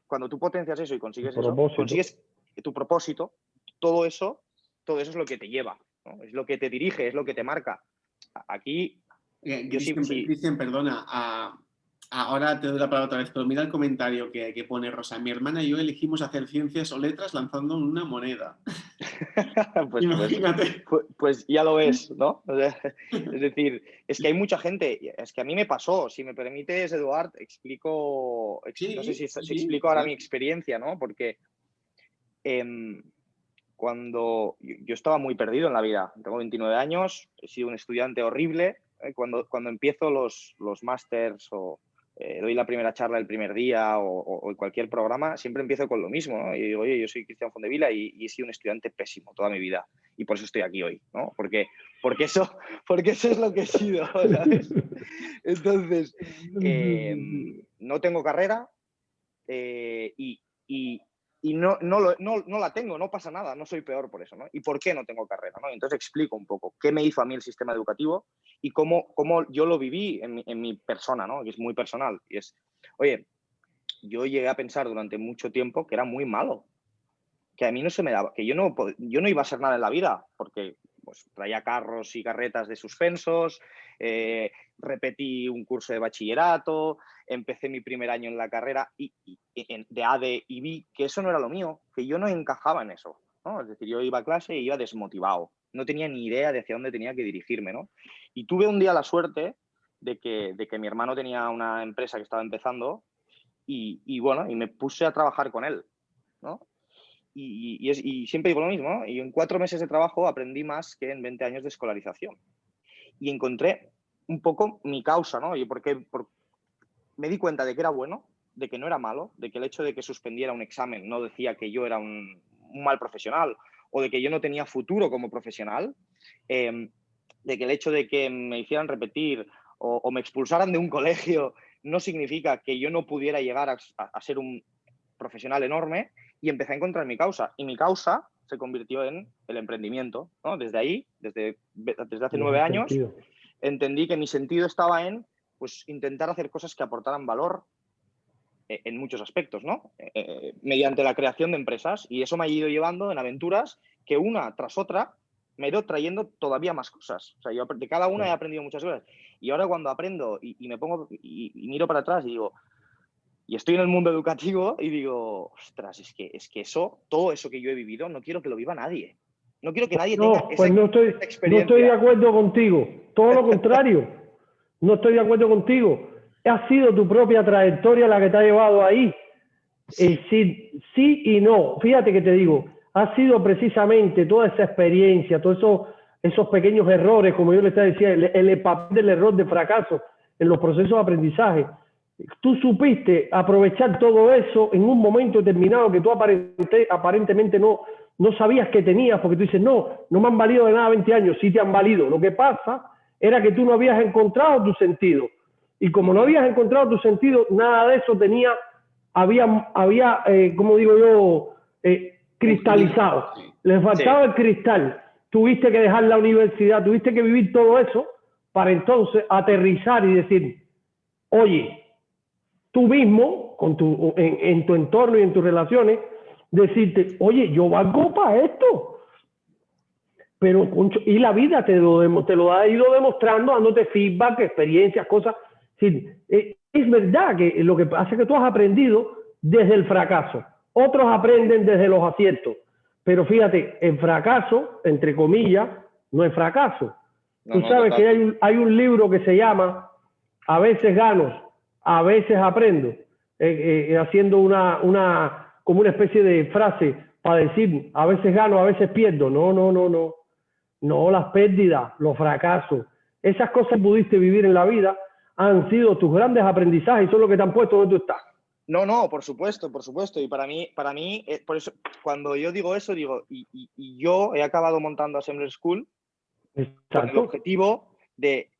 Cuando tú potencias eso y consigues eso, consigues tu propósito, todo eso es lo que te lleva, ¿no? Es lo que te dirige, es lo que te marca. Aquí... Cristian, perdona, ahora te doy la palabra otra vez, pero mira el comentario que pone Rosa. Mi hermana y yo elegimos hacer ciencias o letras lanzando una moneda. Imagínate. Pues ya lo ves, ¿no? O sea, es decir, es que hay mucha gente, es que a mí me pasó, si me permites, Eduard, explico ahora mi experiencia, ¿no? Porque cuando yo estaba muy perdido en la vida, tengo 29 años, he sido un estudiante horrible, cuando empiezo los másters o doy la primera charla el primer día o cualquier programa, siempre empiezo con lo mismo, ¿no? Y digo, oye, yo soy Cristian Fondevila y he sido un estudiante pésimo toda mi vida y por eso estoy aquí hoy, ¿no? Porque eso es lo que he sido, ¿sabes? Entonces, no tengo carrera y no la tengo, no pasa nada, no soy peor por eso, ¿no? ¿Y por qué no tengo carrera, ¿no? Entonces explico un poco qué me hizo a mí el sistema educativo y cómo yo lo viví en mi persona, ¿no? Que es muy personal. Y es, oye, yo llegué a pensar durante mucho tiempo que era muy malo, que a mí no se me daba, que yo no iba a ser nada en la vida, porque pues, traía carros y carretas de suspensos, repetí un curso de bachillerato, empecé mi primer año en la carrera de ADE y vi que eso no era lo mío, que yo no encajaba en eso, ¿no? Es decir, yo iba a clase y iba desmotivado, no tenía ni idea de hacia dónde tenía que dirigirme, ¿no? Y tuve un día la suerte de que mi hermano tenía una empresa que estaba empezando y me puse a trabajar con él, ¿no? Y siempre digo lo mismo, ¿no? Y en 4 meses de trabajo aprendí más que en 20 años de escolarización. Y encontré un poco mi causa, ¿no? Me di cuenta de que era bueno, de que no era malo, de que el hecho de que suspendiera un examen no decía que yo era un mal profesional o de que yo no tenía futuro como profesional, de que el hecho de que me hicieran repetir o me expulsaran de un colegio no significa que yo no pudiera llegar a ser un profesional enorme, y empecé a encontrar mi causa. Y mi causa se convirtió en el emprendimiento, ¿no? Desde ahí, desde hace 9 años, entendí que mi sentido estaba en pues, intentar hacer cosas que aportaran valor en muchos aspectos, ¿no? Mediante la creación de empresas. Y eso me ha ido llevando en aventuras que una tras otra me ha ido trayendo todavía más cosas. O sea, yo de cada una he aprendido muchas cosas. Y ahora cuando aprendo y me pongo y miro para atrás y digo, y estoy en el mundo educativo y digo, ostras, es que todo eso que yo he vivido, no quiero que lo viva nadie. No quiero que nadie tenga esa experiencia. No estoy de acuerdo contigo. Todo lo contrario. No estoy de acuerdo contigo. Ha sido tu propia trayectoria la que te ha llevado ahí. Sí y no. Fíjate que te digo, ha sido precisamente toda esa experiencia, todos esos pequeños errores, como yo le estaba diciendo, el papel del error de fracaso en los procesos de aprendizaje. Tú supiste aprovechar todo eso en un momento determinado que tú aparentemente no sabías que tenías, porque tú dices, no me han valido de nada 20 años, sí te han valido. Lo que pasa era que tú no habías encontrado tu sentido. Y como no habías encontrado tu sentido, nada de eso había como digo yo, cristalizado. Le faltaba el cristal. Tuviste que dejar la universidad, tuviste que vivir todo eso para entonces aterrizar y decir, oye, tú mismo, en tu entorno y en tus relaciones, decirte, oye, yo valgo para esto. Pero, y la vida te lo ha ido demostrando, dándote feedback, experiencias, cosas. Es verdad que lo que pasa es que tú has aprendido desde el fracaso. Otros aprenden desde los aciertos. Pero fíjate, el fracaso, entre comillas, no es fracaso. Tú sabes que hay un libro que se llama A veces gano, a veces aprendo, haciendo como una especie de frase para decir, a veces gano, a veces pierdo. No, las pérdidas, los fracasos, esas cosas que pudiste vivir en la vida han sido tus grandes aprendizajes y son lo que te han puesto donde tú estás. No, por supuesto. Y para mí, por eso, cuando yo digo eso, digo, y yo he acabado montando Assembler School con el objetivo de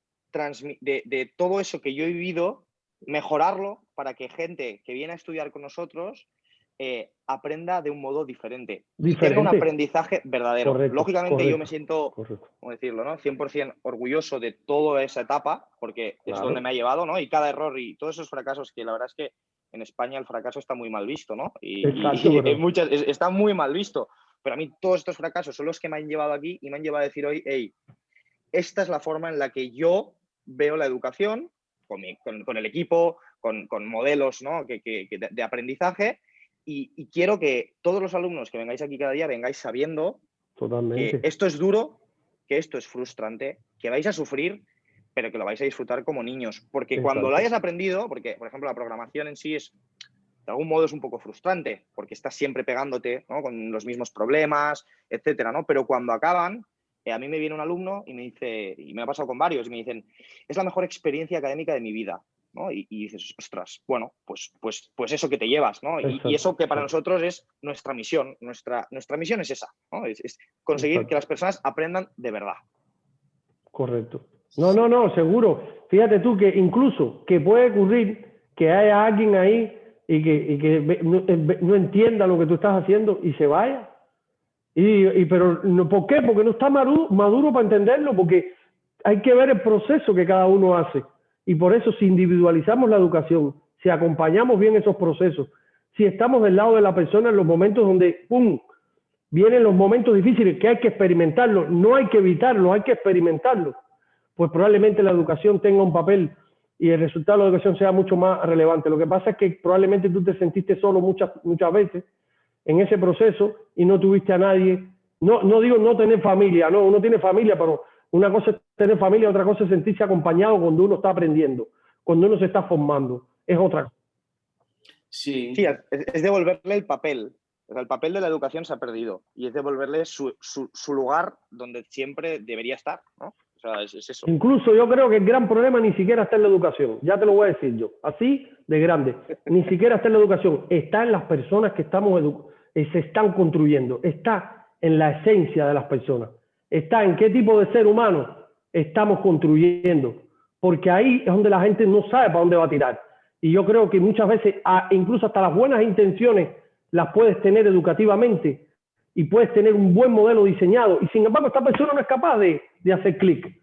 todo eso que yo he vivido, mejorarlo para que gente que viene a estudiar con nosotros aprenda de un modo diferente. Y tenga un aprendizaje verdadero. Correcto, lógicamente yo me siento, ¿cómo decirlo, no? 100% orgulloso de toda esa etapa, porque es donde me ha llevado, ¿no? Y cada error y todos esos fracasos, que la verdad es que en España el fracaso está muy mal visto, ¿no? Está muy mal visto. Pero a mí todos estos fracasos son los que me han llevado aquí y me han llevado a decir hoy, hey, esta es la forma en la que yo veo la educación, con el equipo, con modelos, ¿no? de aprendizaje, y quiero que todos los alumnos que vengáis aquí cada día vengáis sabiendo que esto es duro, que esto es frustrante, que vais a sufrir, pero que lo vais a disfrutar como niños. Porque cuando lo hayas aprendido, porque, por ejemplo, la programación en sí es, de algún modo, es un poco frustrante, porque estás siempre pegándote, ¿no? Con los mismos problemas, etcétera, ¿no? Pero cuando acaban, a mí me viene un alumno y me dice, y me ha pasado con varios, y me dicen, es la mejor experiencia académica de mi vida, ¿no? Y dices, ostras, bueno, pues eso que te llevas, ¿no? Y eso que para nosotros es nuestra misión. Nuestra misión es esa, ¿no? Es conseguir que las personas aprendan de verdad. Correcto. No, seguro. Fíjate tú que incluso que puede ocurrir que haya alguien ahí y que no entienda lo que tú estás haciendo y se vaya. Pero ¿por qué? Porque no está maduro para entenderlo, porque hay que ver el proceso que cada uno hace. Y por eso, si individualizamos la educación, si acompañamos bien esos procesos, si estamos del lado de la persona en los momentos donde ¡pum!, vienen los momentos difíciles que hay que experimentarlo, no hay que evitarlo, hay que experimentarlo, pues probablemente la educación tenga un papel y el resultado de la educación sea mucho más relevante. Lo que pasa es que probablemente tú te sentiste solo muchas veces en ese proceso y no tuviste a nadie. No digo no tener familia, no, uno tiene familia, pero una cosa es tener familia, otra cosa es sentirse acompañado cuando uno está aprendiendo, cuando uno se está formando, es otra cosa. Sí, es devolverle el papel. O sea, el papel de la educación se ha perdido y es devolverle su lugar donde siempre debería estar, ¿no? O sea, es eso. Incluso yo creo que el gran problema ni siquiera está en la educación, ya te lo voy a decir yo, así de grande, ni siquiera está en la educación, está en las personas que se están construyendo, está en la esencia de las personas, está en qué tipo de ser humano estamos construyendo, porque ahí es donde la gente no sabe para dónde va a tirar. Y yo creo que muchas veces, incluso hasta las buenas intenciones, las puedes tener educativamente y puedes tener un buen modelo diseñado, y sin embargo esta persona no es capaz de hacer clic.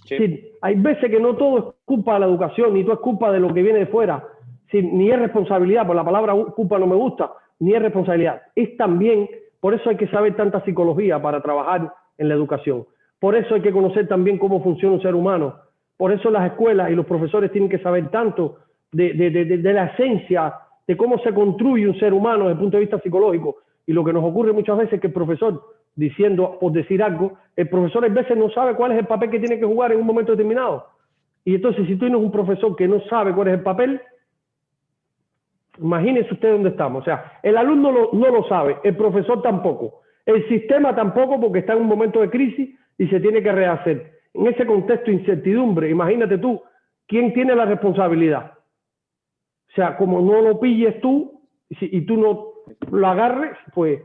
Sí. Sí, hay veces que no todo es culpa de la educación, ni todo es culpa de lo que viene de fuera, sí, ni es responsabilidad, por la palabra culpa no me gusta, ni es responsabilidad. Es también, por eso hay que saber tanta psicología para trabajar en la educación. Por eso hay que conocer también cómo funciona un ser humano. Por eso las escuelas y los profesores tienen que saber tanto de la esencia, de cómo se construye un ser humano desde el punto de vista psicológico. Y lo que nos ocurre muchas veces es que el profesor, por decir algo, el profesor a veces no sabe cuál es el papel que tiene que jugar en un momento determinado. Y entonces, si tú tienes un profesor que no sabe cuál es el papel, imagínense usted dónde estamos. O sea, el alumno no lo sabe, el profesor tampoco, el sistema tampoco, porque está en un momento de crisis y se tiene que rehacer. En ese contexto de incertidumbre, imagínate tú, ¿quién tiene la responsabilidad? O sea, como no lo pilles tú y tú no lo agarres, pues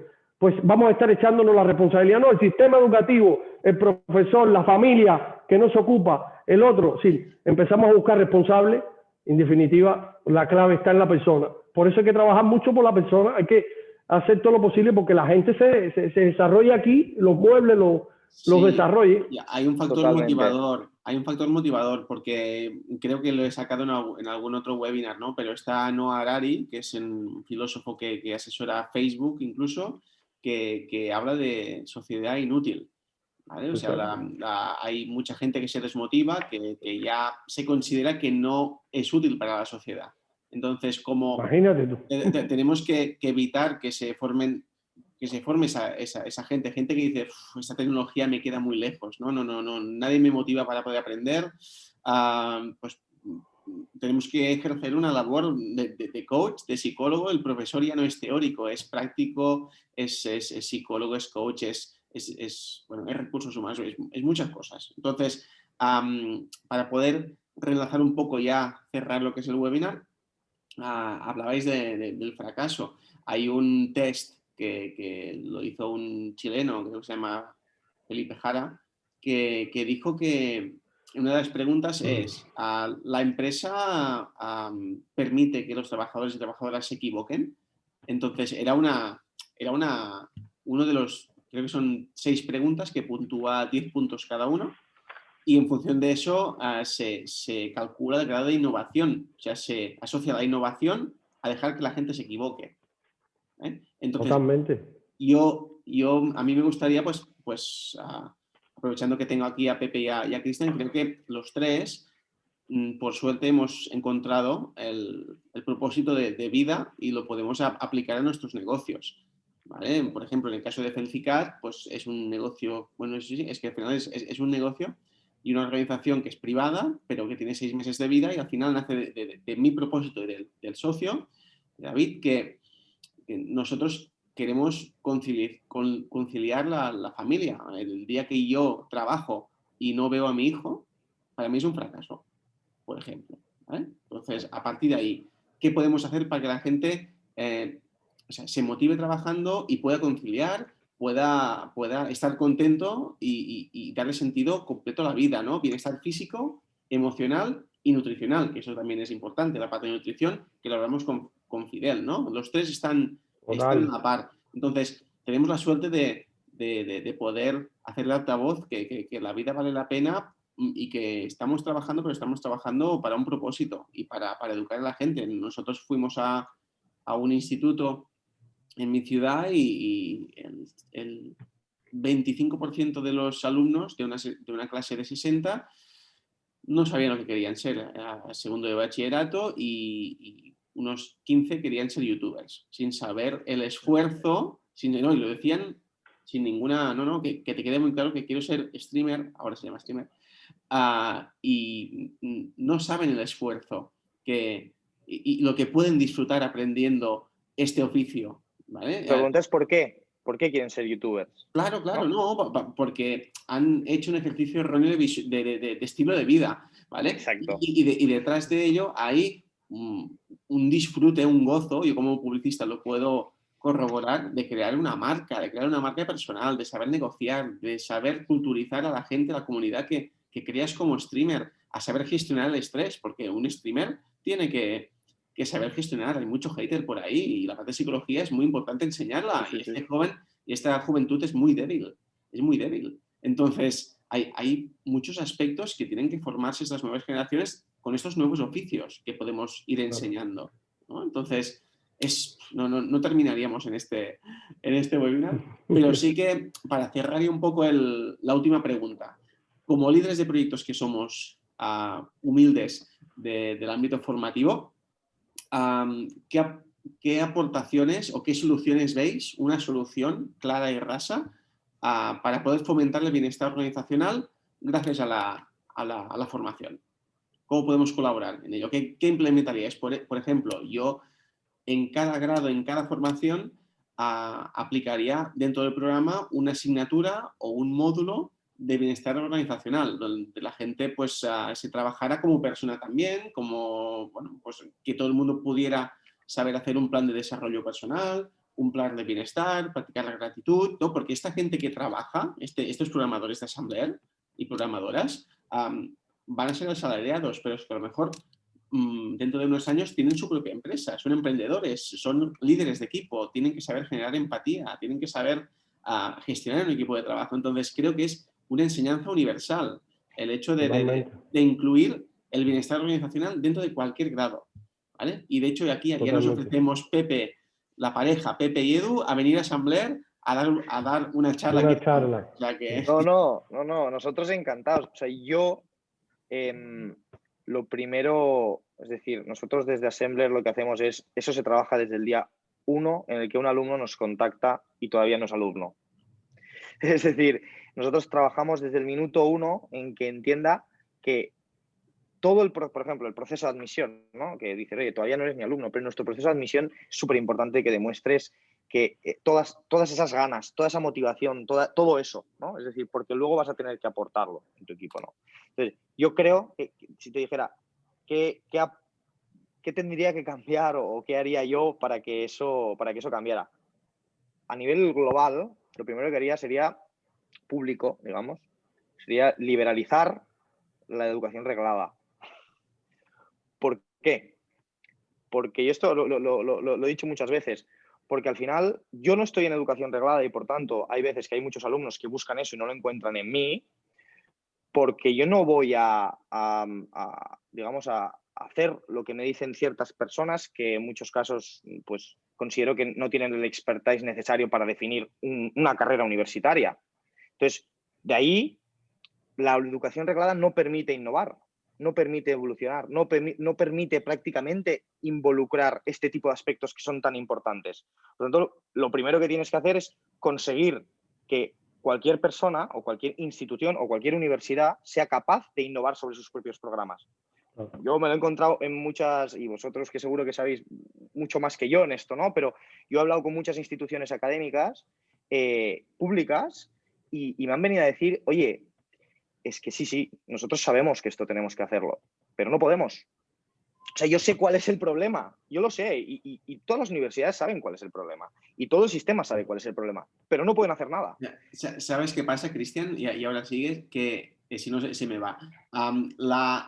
vamos a estar echándonos la responsabilidad. No, el sistema educativo, el profesor, la familia que no se ocupa, el otro. Sí, empezamos a buscar responsables. En definitiva, la clave está en la persona. Por eso hay que trabajar mucho por la persona. Hay que hacer todo lo posible porque la gente se desarrolle aquí, los muebles los desarrolle. Hay un factor motivador. Hay un factor motivador porque creo que lo he sacado en algún otro webinar, ¿no? Pero está Noah Harari, que es un filósofo que asesora a Facebook incluso, que habla de sociedad inútil, ¿vale? O sea, hay mucha gente que se desmotiva, que ya se considera que no es útil para la sociedad. Entonces, como tenemos que evitar que se forme esa gente que dice, esta tecnología me queda muy lejos, no, nadie me motiva para poder aprender, pues tenemos que ejercer una labor de coach, de psicólogo. El profesor ya no es teórico, es práctico, es psicólogo, es coach, es recursos humanos, es muchas cosas. Entonces, para poder relanzar un poco ya, cerrar lo que es el webinar, hablabais del fracaso. Hay un test que lo hizo un chileno, creo que se llama Felipe Jara, que dijo que una de las preguntas es, ¿la empresa permite que los trabajadores y trabajadoras se equivoquen? Entonces, uno de los, creo que son 6 preguntas que puntúa 10 puntos cada uno. Y en función de eso se calcula el grado de innovación. O sea, se asocia la innovación a dejar que la gente se equivoque. Entonces, Totalmente. a mí me gustaría, aprovechando que tengo aquí a Pepe y a Cristian, creo que los tres, por suerte, hemos encontrado el propósito de vida y lo podemos aplicar a nuestros negocios. ¿Vale? Por ejemplo, en el caso de Felicicat, pues es un negocio, bueno, es que al final es un negocio y una organización que es privada, pero que tiene 6 meses de vida y al final nace de mi propósito y del socio, David, que nosotros queremos conciliar la familia. El día que yo trabajo y no veo a mi hijo, para mí es un fracaso, por ejemplo. ¿Vale? Entonces, a partir de ahí, ¿qué podemos hacer para que la gente se motive trabajando y pueda conciliar, pueda estar contento y darle sentido completo a la vida, ¿no? Bienestar físico, emocional y nutricional, que eso también es importante, la parte de nutrición, que lo hablamos con Fidel, ¿no? Los tres están a la par. Entonces, tenemos la suerte de poder hacer el altavoz que la vida vale la pena y que estamos trabajando, pero estamos trabajando para un propósito y para educar a la gente. Nosotros fuimos a un instituto en mi ciudad y el 25% de los alumnos de una clase de 60 no sabían lo que querían ser a segundo de bachillerato y unos 15 querían ser youtubers, sin saber el esfuerzo, y lo decían sin ninguna, que te quede muy claro que quiero ser streamer, ahora se llama streamer, y no saben el esfuerzo y lo que pueden disfrutar aprendiendo este oficio. ¿Vale? La pregunta es ¿por qué? ¿Por qué quieren ser youtubers? Claro, no, porque han hecho un ejercicio erróneo de estilo de vida, ¿vale? Exacto. Y detrás de ello hay un disfrute, un gozo, yo como publicista lo puedo corroborar, de crear una marca personal, de saber negociar, de saber culturizar a la gente, a la comunidad que creas como streamer, a saber gestionar el estrés, porque un streamer tiene que saber gestionar, hay mucho hater por ahí y la parte de psicología es muy importante enseñarla y esta juventud es muy débil, Entonces, hay muchos aspectos que tienen que formarse estas nuevas generaciones con estos nuevos oficios que podemos ir enseñando, ¿no? Entonces, no terminaríamos en este webinar, pero sí que para cerrar un poco la última pregunta, como líderes de proyectos que somos humildes del ámbito formativo, ¿qué aportaciones o qué soluciones veis? Una solución clara y rasa para poder fomentar el bienestar organizacional gracias a la formación. ¿Cómo podemos colaborar en ello? ¿Qué implementaríais? Por ejemplo, yo en cada grado, en cada formación, aplicaría dentro del programa una asignatura o un módulo de bienestar organizacional, donde la gente pues se trabajara como persona también, como pues, que todo el mundo pudiera saber hacer un plan de desarrollo personal, un plan de bienestar, practicar la gratitud, ¿no? Porque esta gente que trabaja, estos programadores de Assembler y programadoras, van a ser asalariados, pero es que a lo mejor dentro de unos años tienen su propia empresa, son emprendedores, son líderes de equipo, tienen que saber generar empatía, tienen que saber gestionar un equipo de trabajo. Entonces, creo que es una enseñanza universal el hecho de incluir el bienestar organizacional dentro de cualquier grado. ¿Vale? Y de hecho, aquí ya nos ofrecemos Pepe, la pareja, Pepe y Edu, a venir a Assembler a dar una charla. O sea que... No, nosotros encantados. O sea, yo lo primero, es decir, nosotros desde Assembler lo que hacemos es, eso se trabaja desde el día 1 en el que un alumno nos contacta y todavía no es alumno. Es decir, nosotros trabajamos desde el minuto 1 en que entienda que todo por ejemplo, el proceso de admisión, ¿no? Que dices, oye, todavía no eres mi alumno, pero nuestro proceso de admisión es súper importante que demuestres todas esas ganas, toda esa motivación, todo eso, ¿no? Es decir, porque luego vas a tener que aportarlo en tu equipo, ¿no? Entonces, yo creo que si te dijera qué tendría que cambiar o qué haría yo para que eso cambiara. A nivel global, lo primero que haría sería público, digamos, sería liberalizar la educación reglada. ¿Por qué? Porque yo esto lo he dicho muchas veces, porque al final yo no estoy en educación reglada y por tanto hay veces que hay muchos alumnos que buscan eso y no lo encuentran en mí, porque yo no voy digamos, a hacer lo que me dicen ciertas personas que en muchos casos pues considero que no tienen el expertise necesario para definir una carrera universitaria. Entonces, de ahí la educación reglada no permite innovar, no permite evolucionar, no permite prácticamente involucrar este tipo de aspectos que son tan importantes. Por lo tanto, lo primero que tienes que hacer es conseguir que cualquier persona o cualquier institución o cualquier universidad sea capaz de innovar sobre sus propios programas. Yo me lo he encontrado en muchas, y vosotros que seguro que sabéis mucho más que yo en esto, ¿no? Pero yo he hablado con muchas instituciones académicas públicas y me han venido a decir, oye, es que sí, nosotros sabemos que esto tenemos que hacerlo, pero no podemos. O sea, yo sé cuál es el problema, yo lo sé, y todas las universidades saben cuál es el problema, y todo el sistema sabe cuál es el problema, pero no pueden hacer nada. ¿Sabes qué pasa, Cristian? Y ahora sigues, que si no se me va.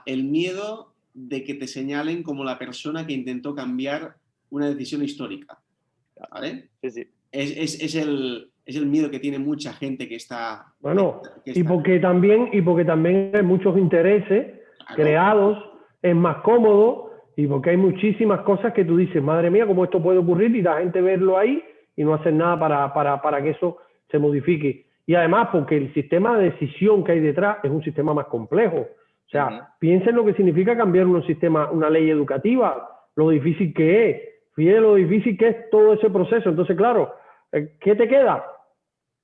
El miedo de que te señalen como la persona que intentó cambiar una decisión histórica, ¿vale? Sí. Es el miedo que tiene mucha gente que está... Bueno, y porque también hay muchos intereses creados, es más cómodo, y porque hay muchísimas cosas que tú dices, madre mía, ¿cómo esto puede ocurrir? Y la gente verlo ahí y no hacer nada para que eso se modifique. Y además porque el sistema de decisión que hay detrás es un sistema más complejo. O sea, piensen lo que significa cambiar una ley educativa, lo difícil que es. Fíjate lo difícil que es todo ese proceso. Entonces, claro, ¿qué te queda?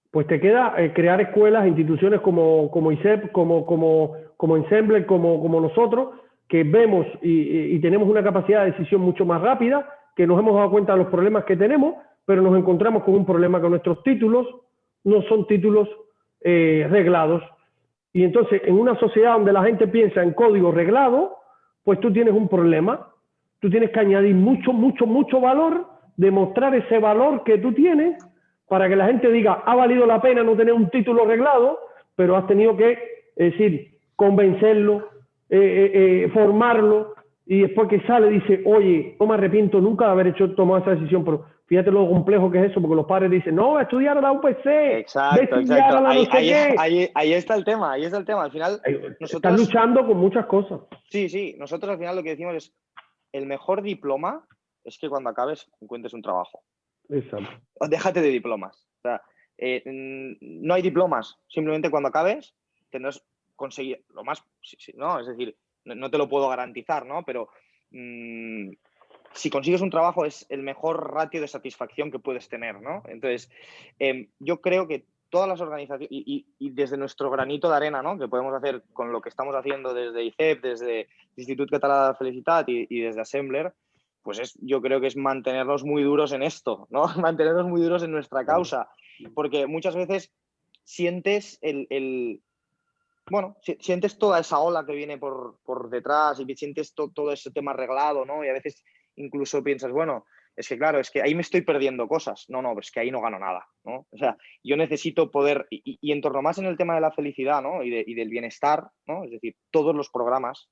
Pues te queda crear escuelas, instituciones como ISEP, como Ensemble, como nosotros, que vemos y tenemos una capacidad de decisión mucho más rápida, que nos hemos dado cuenta de los problemas que tenemos, pero nos encontramos con un problema que nuestros títulos no son títulos reglados. Y entonces, en una sociedad donde la gente piensa en código reglado, pues tú tienes un problema. Tú tienes que añadir mucho valor, demostrar ese valor que tú tienes, para que la gente diga, ha valido la pena no tener un título reglado, pero has tenido que, convencerlo, formarlo, y después que sale dice, oye, no me arrepiento nunca de haber tomado esa decisión, pero fíjate lo complejo que es eso, porque los padres dicen, no, estudiar a la UPC, exacto. Ahí está el tema, Al final, nosotros... Estás luchando con muchas cosas. Sí, nosotros al final lo que decimos es, el mejor diploma es que cuando acabes encuentres un trabajo. Exacto. Déjate de diplomas. O sea, no hay diplomas. Simplemente cuando acabes tendrás conseguir lo más, ¿no? Es decir, no te lo puedo garantizar, ¿no? Pero si consigues un trabajo es el mejor ratio de satisfacción que puedes tener, ¿no? Entonces, yo creo que todas las organizaciones y desde nuestro granito de arena, ¿no? Que podemos hacer con lo que estamos haciendo desde ICEP, desde Institut Català de la Felicitat y desde Assembler, pues yo creo que es mantenernos muy duros en esto, ¿no? Mantenernos muy duros en nuestra causa, porque muchas veces sientes sientes toda esa ola que viene por detrás y sientes todo ese tema arreglado, ¿no? Y a veces incluso piensas, bueno, es que claro, es que ahí me estoy perdiendo cosas. No, es que ahí no gano nada, ¿no? O sea, yo necesito poder, y en torno más en el tema de la felicidad, ¿no? Y del bienestar, ¿no? Es decir, todos los programas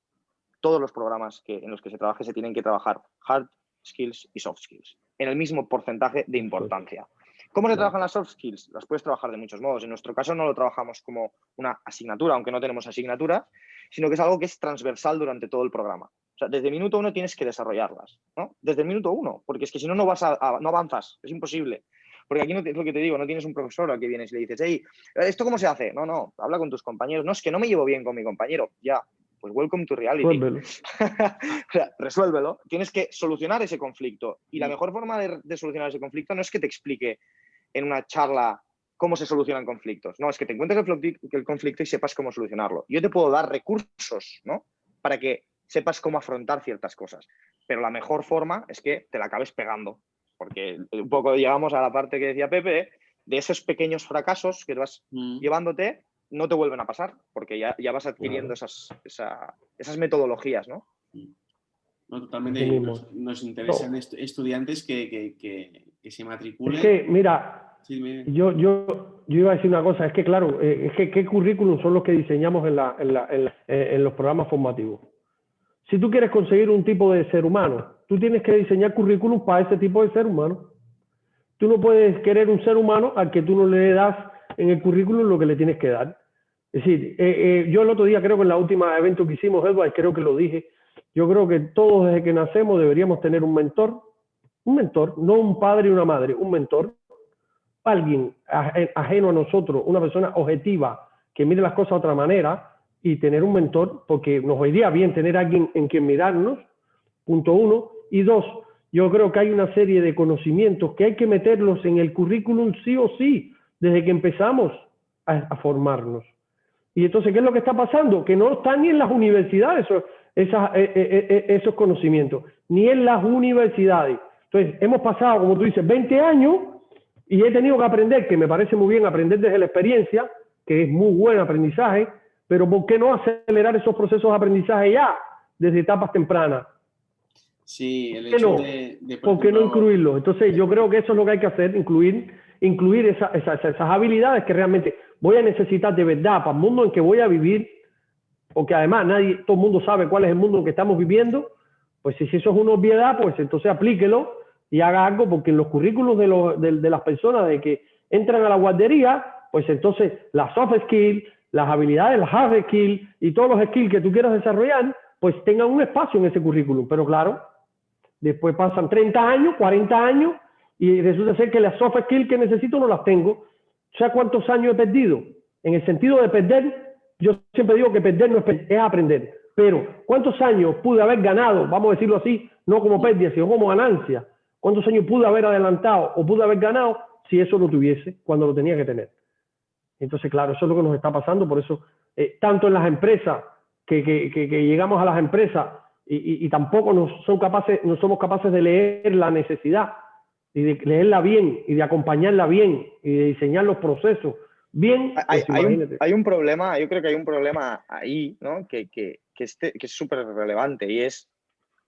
en los que se trabaje se tienen que trabajar hard skills y soft skills en el mismo porcentaje de importancia. ¿Cómo se trabajan las soft skills? Las puedes trabajar de muchos modos. En nuestro caso no lo trabajamos como una asignatura, aunque no tenemos asignaturas, sino que es algo que es transversal durante todo el programa. O sea, desde el minuto 1 tienes que desarrollarlas, ¿no? Desde el minuto 1, porque es que si no, no avanzas, es imposible. Porque aquí es lo que te digo, no tienes un profesor al que vienes y le dices, hey, ¿esto cómo se hace? No, habla con tus compañeros. No, es que no me llevo bien con mi compañero. Ya, pues welcome to reality. Resuélvelo. Tienes que solucionar ese conflicto. Y la mejor forma de solucionar ese conflicto no es que te explique en una charla cómo se solucionan conflictos. No, es que te encuentres el conflicto y sepas cómo solucionarlo. Yo te puedo dar recursos, ¿no? Para que sepas cómo afrontar ciertas cosas. Pero la mejor forma es que te la acabes pegando. porque un poco llegamos a la parte que decía Pepe, de esos pequeños fracasos que vas llevándote, no te vuelven a pasar, porque ya vas adquiriendo esas metodologías, ¿no? No, totalmente. Nos interesan estudiantes que se matriculen. Es que, mira, sí, yo iba a decir una cosa, es que claro, es que ¿qué currículum son los que diseñamos en los programas formativos? Si tú quieres conseguir un tipo de ser humano, tú tienes que diseñar currículum para ese tipo de ser humano. Tú no puedes querer un ser humano al que tú no le das en el currículum lo que le tienes que dar. Es decir, yo el otro día creo que en la última evento que hicimos, Edward, creo que lo dije, yo creo que todos desde que nacemos deberíamos tener un mentor, no un padre y una madre, un mentor, alguien ajeno a nosotros, una persona objetiva que mire las cosas de otra manera y tener un mentor, porque nos iría bien tener a alguien en quien mirarnos, punto uno, y dos, yo creo que hay una serie de conocimientos que hay que meterlos en el currículum sí o sí, desde que empezamos a formarnos. Y entonces, ¿qué es lo que está pasando? Que no están ni en las universidades esos conocimientos, ni en las universidades. Entonces, hemos pasado, como tú dices, 20 años y he tenido que aprender, que me parece muy bien aprender desde la experiencia, que es muy buen aprendizaje, pero ¿por qué no acelerar esos procesos de aprendizaje ya, desde etapas tempranas? Sí, el hecho ¿Por qué no incluirlo? Entonces, yo creo que eso es lo que hay que hacer, incluir esas habilidades que realmente voy a necesitar de verdad para el mundo en que voy a vivir, porque además todo el mundo sabe cuál es el mundo en que estamos viviendo. Pues si eso es una obviedad, pues entonces aplíquelo y haga algo, porque en los currículos de las personas de que entran a la guardería, pues entonces las soft skills, las habilidades, las hard skills y todos los skills que tú quieras desarrollar, pues tengan un espacio en ese currículum. Pero claro, después pasan 30 años, 40 años y resulta ser que las soft skills que necesito no las tengo. ¿Sabes cuántos años he perdido? En el sentido de perder, yo siempre digo que perder no es aprender. Pero ¿cuántos años pude haber ganado, vamos a decirlo así, no como pérdida, sino como ganancia? ¿Cuántos años pude haber adelantado o pude haber ganado si eso lo tuviese cuando lo tenía que tener? Entonces, claro, eso es lo que nos está pasando. Por eso, tanto en las empresas, que llegamos a las empresas y tampoco no somos capaces de leer la necesidad y de leerla bien y de acompañarla bien y de diseñar los procesos bien. Hay un problema, yo creo que hay un problema ahí, ¿no? que es súper relevante, y es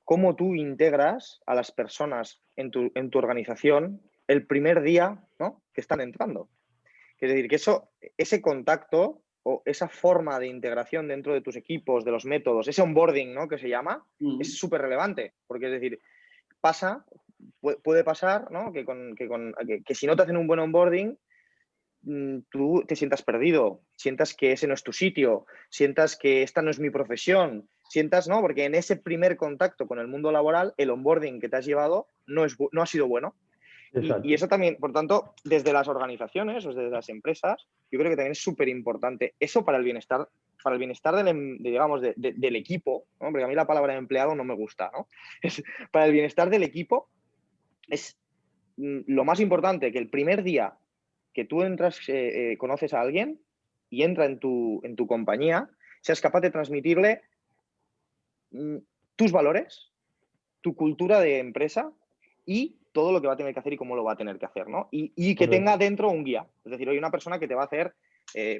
cómo tú integras a las personas en tu organización el primer día, ¿no?, que están entrando. Es decir, que ese contacto o esa forma de integración dentro de tus equipos, de los métodos, ese onboarding, ¿no?, que se llama, es súper relevante. Porque es decir, puede pasar, ¿no?, que si no te hacen un buen onboarding, tú te sientas perdido, sientas que ese no es tu sitio, sientas que esta no es mi profesión, ¿no? Porque en ese primer contacto con el mundo laboral, el onboarding que te has llevado no ha sido bueno. Y eso también, por tanto, desde las organizaciones o desde las empresas, yo creo que también es súper importante. Eso para el bienestar del equipo, ¿no? Porque a mí la palabra empleado no me gusta, ¿no? Para el bienestar del equipo es lo más importante, que el primer día que tú entras, conoces a alguien y entra en tu compañía, seas capaz de transmitirle tus valores, tu cultura de empresa y todo lo que va a tener que hacer y cómo lo va a tener que hacer, ¿no? Y que tenga dentro un guía. Es decir, hay una persona que te va a hacer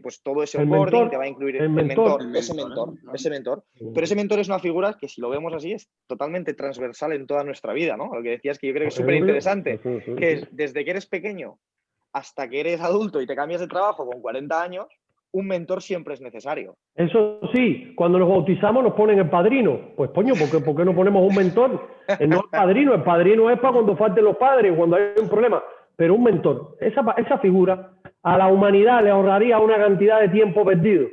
pues todo ese onboarding, te va a incluir ese mentor. Pero ese mentor es una figura que, si lo vemos así, es totalmente transversal en toda nuestra vida, ¿no? Lo que decías, que yo creo que es súper interesante, que es desde que eres pequeño hasta que eres adulto y te cambias de trabajo con 40 años, un mentor siempre es necesario. Eso sí, cuando los bautizamos nos ponen el padrino. Pues coño, ¿por qué no ponemos un mentor? No el padrino es para cuando falten los padres, cuando hay un problema. Pero un mentor, esa figura a la humanidad le ahorraría una cantidad de tiempo perdido.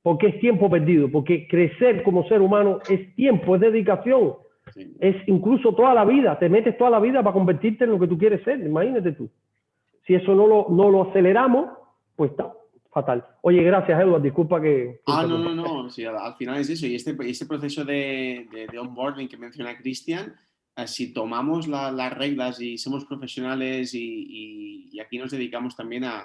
¿Por qué es tiempo perdido? Porque crecer como ser humano es tiempo, es dedicación. Sí. Es incluso toda la vida. Te metes toda la vida para convertirte en lo que tú quieres ser. Imagínate tú. Si eso no lo aceleramos, pues está fatal. Oye, gracias, Edward. Disculpa que... No. Sí, al final es eso. Y este proceso de onboarding que menciona Cristian, si tomamos las reglas y somos profesionales y aquí nos dedicamos también a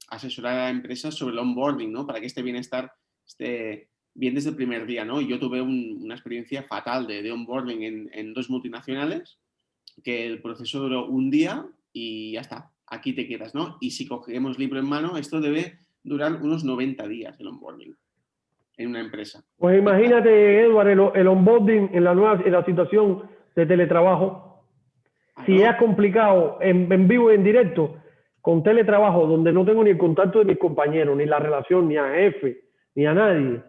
asesorar a empresas sobre el onboarding, ¿no? Para que este bienestar esté bien desde el primer día, ¿no? Y yo tuve una experiencia fatal de onboarding en 2 multinacionales que el proceso duró un día y ya está, aquí te quedas, ¿no? Y si cogemos libro en mano, esto debe durar unos 90 días el onboarding en una empresa. Pues imagínate, Edward, el onboarding en la situación de teletrabajo. Si es complicado en vivo y en directo, con teletrabajo, donde no tengo ni el contacto de mis compañeros, ni la relación, ni a jefe, ni a nadie.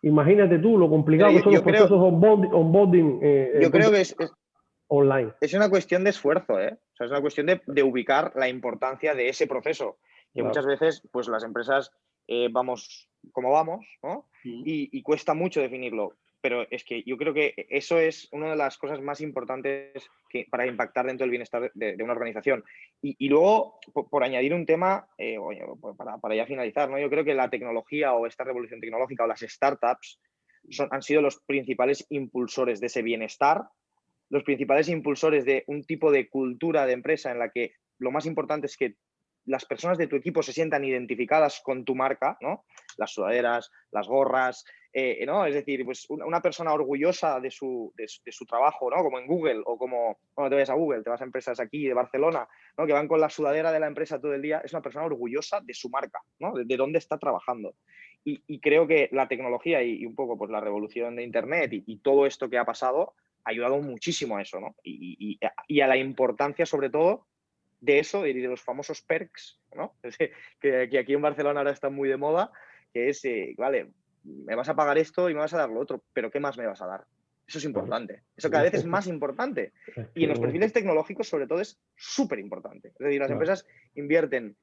Imagínate tú lo complicado que son los procesos onboarding yo creo que es online. Es una cuestión de esfuerzo, ¿eh? O sea, es una cuestión de ubicar la importancia de ese proceso. Que muchas veces, pues las empresas vamos como vamos, ¿no? Y cuesta mucho definirlo. Pero es que yo creo que eso es una de las cosas más importantes para impactar dentro del bienestar de una organización. Y luego, por añadir un tema, para ya finalizar, ¿no? Yo creo que la tecnología o esta revolución tecnológica o las startups han sido los principales impulsores de ese bienestar, los principales impulsores de un tipo de cultura de empresa en la que lo más importante es que las personas de tu equipo se sientan identificadas con tu marca, ¿no? Las sudaderas, las gorras, ¿no? Es decir, pues una persona orgullosa de su trabajo, ¿no? Como en Google o como cuando te vayas a Google, te vas a empresas aquí de Barcelona, ¿no? Que van con la sudadera de la empresa todo el día, es una persona orgullosa de su marca, ¿no? De dónde está trabajando. Y creo que la tecnología y un poco pues la revolución de Internet y todo esto que ha pasado ha ayudado muchísimo a eso, ¿no? Y a la importancia, sobre todo, de eso, de los famosos perks, ¿no? Que aquí en Barcelona ahora están muy de moda, que es, vale, me vas a pagar esto y me vas a dar lo otro, pero ¿qué más me vas a dar? Eso es importante. Eso cada vez es más importante. Y en los perfiles tecnológicos, sobre todo, es súper importante. Es decir, las empresas invierten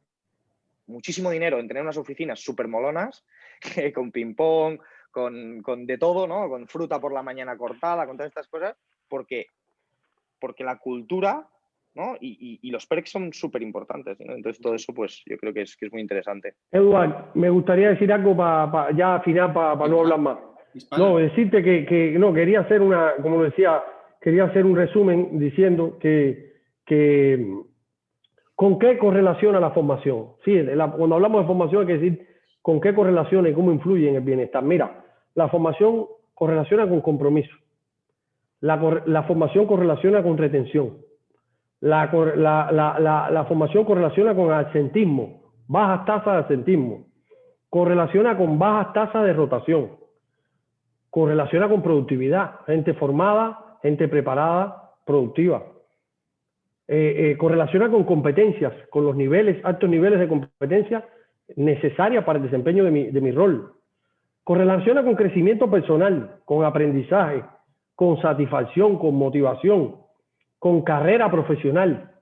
muchísimo dinero en tener unas oficinas súper molonas, con ping-pong, con de todo, ¿no? Con fruta por la mañana cortada, con todas estas cosas, porque la cultura, ¿no? Y los perks son súper importantes, ¿no? Entonces todo eso pues yo creo que es muy interesante. Eduard, me gustaría decir algo ya al final para no hablar más. No, decirte que no, quería hacer como decía, quería hacer un resumen diciendo que ¿con qué correlaciona la formación? Sí, cuando hablamos de formación hay que decir con qué correlaciona y cómo influye en el bienestar. Mira, la formación correlaciona con compromiso. La formación correlaciona con retención. La formación correlaciona con absentismo, bajas tasas de absentismo. Correlaciona con bajas tasas de rotación. Correlaciona con productividad. Gente formada, gente preparada, productiva. Correlaciona con competencias, con los altos niveles de competencia necesarias para el desempeño de mi rol. Correlaciona con crecimiento personal, con aprendizaje, con satisfacción, con motivación, con carrera profesional,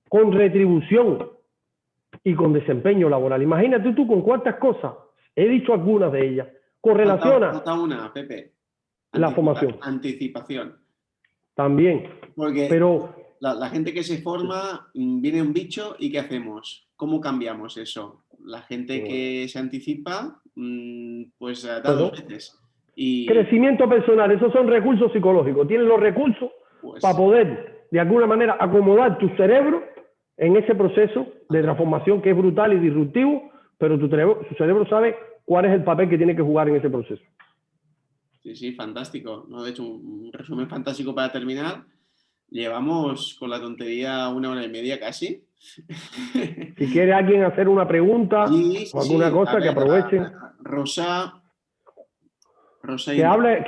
con retribución y con desempeño laboral. Imagínate tú con cuántas cosas, he dicho algunas de ellas, correlaciona. Falta una, Pepe. La formación. Anticipación. También. Porque pero la gente que se forma, viene un bicho y ¿qué hacemos? ¿Cómo cambiamos eso? La gente que se anticipa, pues da dos veces. Crecimiento personal, esos son recursos psicológicos. Tienes los recursos para poder, de alguna manera, acomodar tu cerebro en ese proceso de transformación que es brutal y disruptivo, pero tu cerebro sabe cuál es el papel que tiene que jugar en ese proceso. Sí, fantástico. ¿No? De hecho, un resumen fantástico para terminar. Llevamos con la tontería 1 hora y media casi. Si quiere alguien hacer una pregunta o alguna cosa, que aprovechen. Rosa que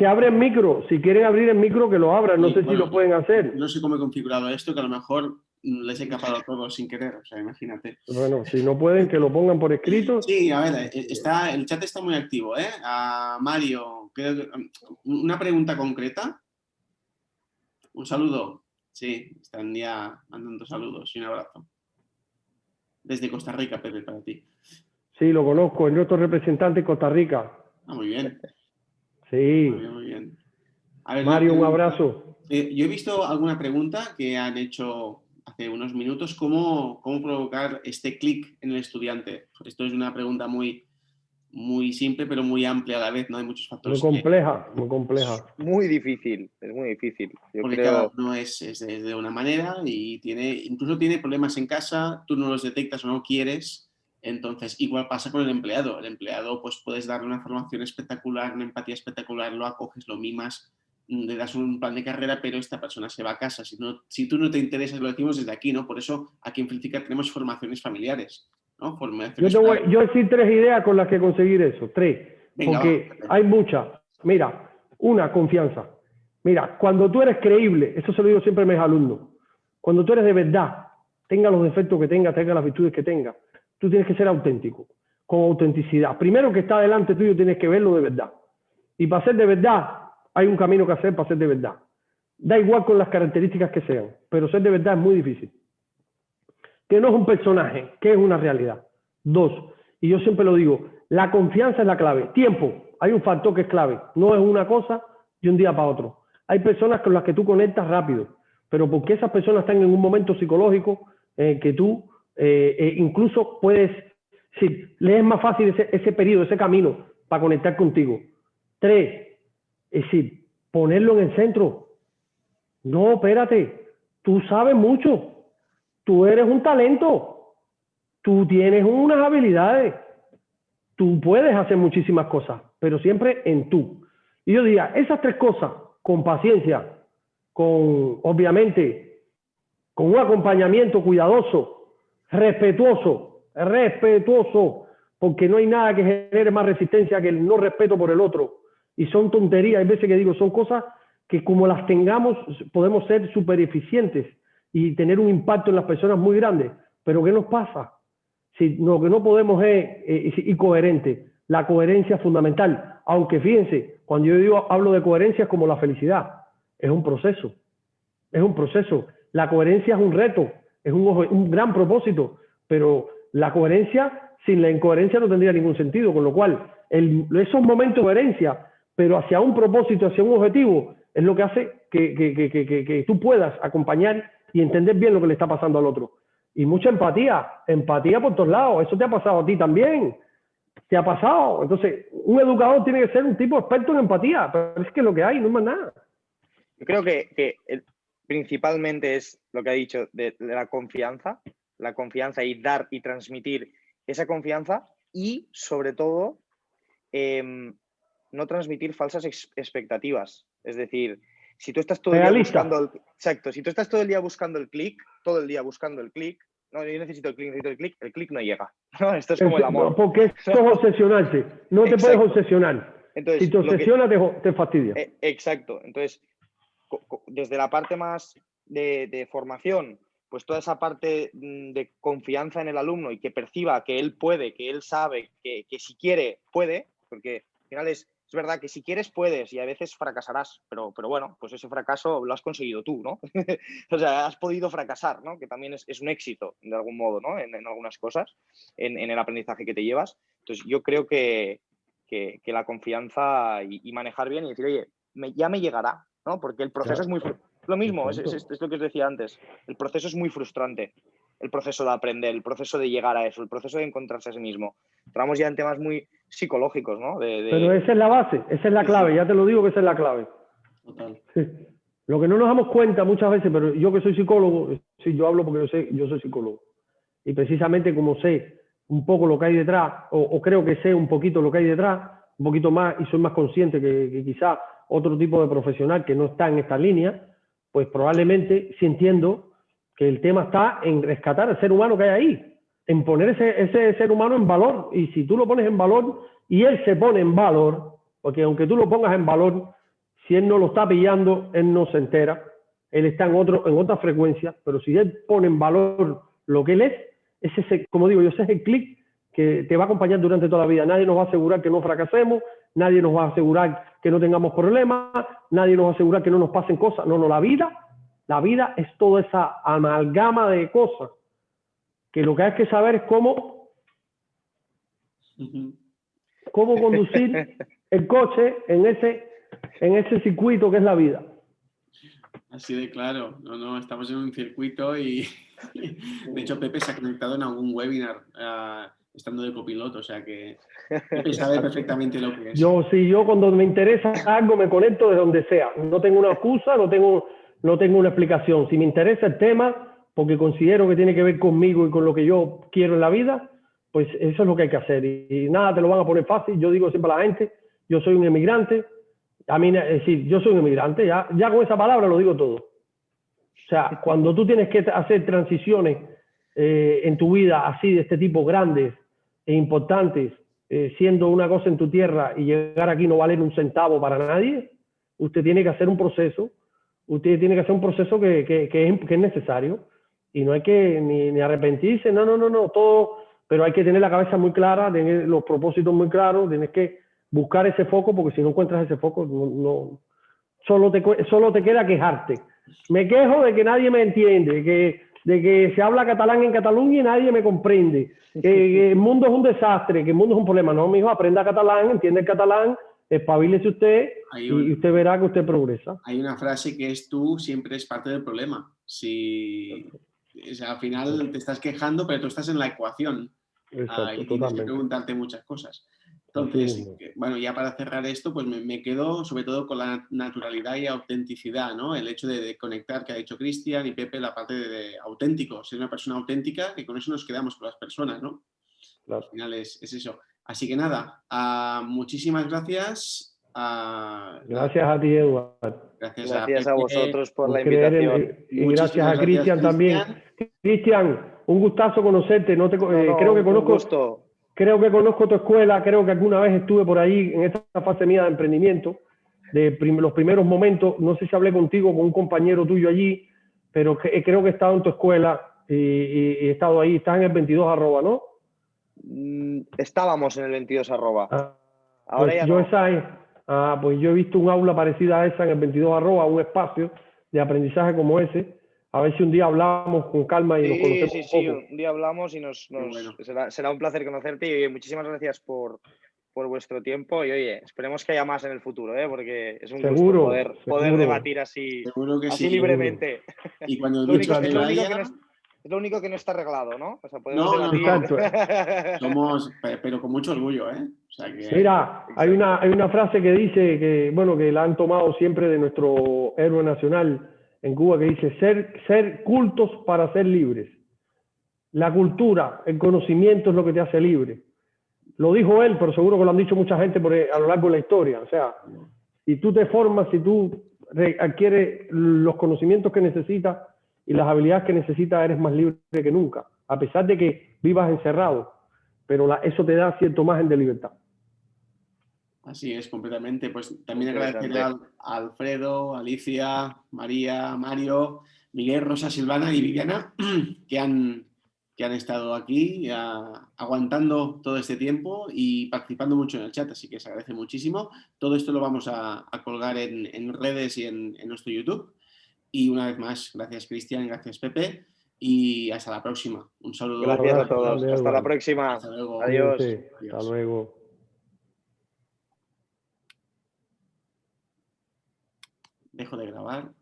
abre el micro. Si quieren abrir el micro, que lo abran. No sé si lo pueden hacer. No sé cómo he configurado esto, que a lo mejor les he escapado a todos sin querer. O sea, imagínate. Bueno, si no pueden, que lo pongan por escrito. Sí, a ver, el chat está muy activo, ¿eh? A Mario, creo que, una pregunta concreta. Un saludo. Sí, están ya mandando saludos y un abrazo. Desde Costa Rica, Pepe, para ti. Sí, lo conozco, es nuestro representante en Costa Rica. Ah, muy bien. Sí. Muy bien. A ver, Mario, un abrazo. Yo he visto alguna pregunta que han hecho hace unos minutos. ¿Cómo provocar este clic en el estudiante? Esto es una pregunta muy simple, pero muy amplia a la vez, ¿no? Hay muchos factores. Muy compleja. Muy difícil, es muy difícil. Porque cada uno es de una manera y incluso tiene problemas en casa, tú no los detectas o no quieres. Entonces, igual pasa con el empleado. El empleado, pues puedes darle una formación espectacular, una empatía espectacular, lo acoges, lo mimas, le das un plan de carrera, pero esta persona se va a casa. Si tú no te interesas, lo decimos desde aquí, ¿no? Por eso aquí en Felicidad tenemos formaciones familiares, ¿no? Formaciones yo voy a decir 3 ideas con las que conseguir eso. 3. Venga, porque hay muchas. Mira, una, confianza. Mira, cuando tú eres creíble, eso se lo digo siempre a mis alumnos, cuando tú eres de verdad, tenga los defectos que tenga las virtudes que tenga, tú tienes que ser auténtico, con autenticidad. Primero que está delante tuyo tienes que verlo de verdad. Y para ser de verdad, hay un camino que hacer para ser de verdad. Da igual con las características que sean, pero ser de verdad es muy difícil. Que no es un personaje, que es una realidad. 2, y yo siempre lo digo, la confianza es la clave. Tiempo, hay un factor que es clave. No es una cosa de un día para otro. Hay personas con las que tú conectas rápido, pero porque esas personas están en un momento psicológico que tú incluso puedes, sí, le es más fácil ese periodo, ese camino para conectar contigo. 3, es decir, ponerlo en el centro. No, espérate, tú sabes mucho, tú eres un talento, tú tienes unas habilidades, tú puedes hacer muchísimas cosas, pero siempre en tú. Y yo diría, esas 3 cosas, con paciencia, obviamente, con un acompañamiento cuidadoso, respetuoso, porque no hay nada que genere más resistencia que el no respeto por el otro. Y son tonterías, hay veces que digo, son cosas que como las tengamos, podemos ser súper eficientes y tener un impacto en las personas muy grande. Pero ¿qué nos pasa? Si lo que no podemos es incoherente. La coherencia es fundamental. Aunque fíjense, cuando yo hablo de coherencia es como la felicidad. Es un proceso. Es un proceso. La coherencia es un reto. Es un gran propósito. Pero la coherencia, sin la incoherencia no tendría ningún sentido. Con lo cual, esos momentos de coherencia, pero hacia un propósito, hacia un objetivo, es lo que hace que tú puedas acompañar y entender bien lo que le está pasando al otro. Y mucha empatía por todos lados. Eso te ha pasado a ti también. Te ha pasado. Entonces, un educador tiene que ser un tipo experto en empatía, pero es que es lo que hay, no es más nada. Yo creo que principalmente es lo que ha dicho de la confianza y dar y transmitir esa confianza y, sobre todo, no transmitir falsas expectativas. Es decir, si tú estás todo el día buscando si tú estás todo el día buscando el clic, no, yo necesito el clic no llega. ¿No? Esto es como el amor. Porque esto es obsesionarse. No te puedes obsesionar. Entonces, si te obsesiona, te fastidia. Exacto. Entonces, desde la parte más de formación, pues toda esa parte de confianza en el alumno y que perciba que él puede, que él sabe, que si quiere, puede, porque al final es verdad que si quieres puedes y a veces fracasarás, pero bueno, pues ese fracaso lo has conseguido tú, ¿no? O sea, has podido fracasar, ¿no? Que también es un éxito, de algún modo, ¿no? En algunas cosas, en el aprendizaje que te llevas. Entonces, yo creo que la confianza y manejar bien y decir, oye, ya me llegará, ¿no? Porque el proceso es muy... Lo mismo, es lo que os decía antes. El proceso es muy frustrante. El proceso de aprender, el proceso de llegar a eso, el proceso de encontrarse a sí mismo. Entramos ya en temas muy psicológicos, ¿no? Pero esa es la base, esa es la clave, ya te lo digo que esa es la clave. Total. Sí. Lo que no nos damos cuenta muchas veces, pero yo que soy psicólogo, sí, yo hablo porque yo soy psicólogo. Y precisamente como sé un poco lo que hay detrás, o creo que sé un poquito lo que hay detrás, un poquito más, y soy más consciente que quizá otro tipo de profesional que no está en esta línea, pues probablemente sí entiendo que el tema está en rescatar al ser humano que hay ahí, en poner ese ser humano en valor. Y si tú lo pones en valor y él se pone en valor, porque aunque tú lo pongas en valor, si él no lo está pillando, él no se entera, él está en otra frecuencia, pero si él pone en valor lo que él es ese, como digo yo, ese es el clic que te va a acompañar durante toda la vida. Nadie nos va a asegurar que no fracasemos, nadie nos va a asegurar que no tengamos problemas, nadie nos va a asegurar que no nos pasen cosas. No, la vida es toda esa amalgama de cosas que lo que hay que saber es cómo conducir el coche en ese circuito que es la vida. Así de claro. No, estamos en un circuito y de hecho Pepe se ha conectado en algún webinar estando de copiloto, o sea que Pepe sabe perfectamente lo que es. Yo cuando me interesa algo me conecto de donde sea. No tengo una excusa, no tengo una explicación. Si me interesa el tema, porque considero que tiene que ver conmigo y con lo que yo quiero en la vida, pues eso es lo que hay que hacer. Y nada te lo van a poner fácil. Yo digo siempre a la gente, yo soy un emigrante, A mí, es decir, yo soy un inmigrante, ya con esa palabra lo digo todo. O sea, cuando tú tienes que hacer transiciones en tu vida así, de este tipo, grandes e importantes, siendo una cosa en tu tierra y llegar aquí no valer un centavo para nadie, usted tiene que hacer un proceso, que es necesario, y no hay que ni arrepentirse, no, todo, pero hay que tener la cabeza muy clara, tener los propósitos muy claros, tienes que buscar ese foco, porque si no encuentras ese foco, solo te queda quejarte. Me quejo de que nadie me entiende, de que se habla catalán en Cataluña y nadie me comprende, que el mundo es un desastre, que el mundo es un problema. No, mijo, aprenda catalán, entiende el catalán, espabilese usted y usted verá que usted progresa. Hay una frase que es: tú siempre es parte del problema. Si, o sea, al final te estás quejando, pero tú estás en la ecuación. Exacto, y tienes que preguntarte muchas cosas. Entonces, bueno, ya para cerrar esto, pues me quedo sobre todo con la naturalidad y autenticidad, ¿no? El hecho de conectar, que ha dicho Cristian y Pepe, la parte de auténtico, ser una persona auténtica, que con eso nos quedamos con las personas, ¿no? Claro. Al final es eso. Así que nada, muchísimas gracias. Gracias a ti, Eduardo. Gracias a vosotros por la invitación. Y gracias a Cristian también. Cristian, un gustazo conocerte. Creo que conozco. Creo que conozco tu escuela, creo que alguna vez estuve por ahí en esta fase mía de emprendimiento, los primeros momentos. No sé si hablé contigo, con un compañero tuyo allí, pero creo que he estado en tu escuela y he estado ahí. Estás en el 22 @, ¿no? Estábamos en el 22 @. Ahora pues ya no. Pues yo he visto un aula parecida a esa en el 22 @, un espacio de aprendizaje como ese. A ver si un día hablamos con calma y nos conocemos un poco. Un día hablamos y bueno. será un placer conocerte y muchísimas gracias por vuestro tiempo y oye, esperemos que haya más en el futuro, porque es un gusto poder debatir así, libremente. Y cuando es lo único que no está arreglado, ¿no? O sea, podemos debatir. Pero con mucho orgullo, ¿eh? O sea que... Mira, hay una frase que dice que la han tomado siempre de nuestro héroe nacional en Cuba, que dice: ser cultos para ser libres. La cultura, el conocimiento es lo que te hace libre. Lo dijo él, pero seguro que lo han dicho mucha gente a lo largo de la historia. O sea, si tú te formas, si tú adquieres los conocimientos que necesitas y las habilidades que necesitas, eres más libre que nunca, a pesar de que vivas encerrado, pero eso te da cierto margen de libertad. Así es, completamente. Pues también agradecerle a Alfredo, Alicia, María, Mario, Miguel, Rosa, Silvana y Viviana que han estado aquí aguantando todo este tiempo y participando mucho en el chat, así que se agradece muchísimo. Todo esto lo vamos a colgar en redes y en nuestro YouTube. Y una vez más, gracias Cristian, gracias Pepe y hasta la próxima. Un saludo. Gracias a todos. Hasta la próxima. Hasta luego. Adiós. Hasta luego. Dejo de grabar.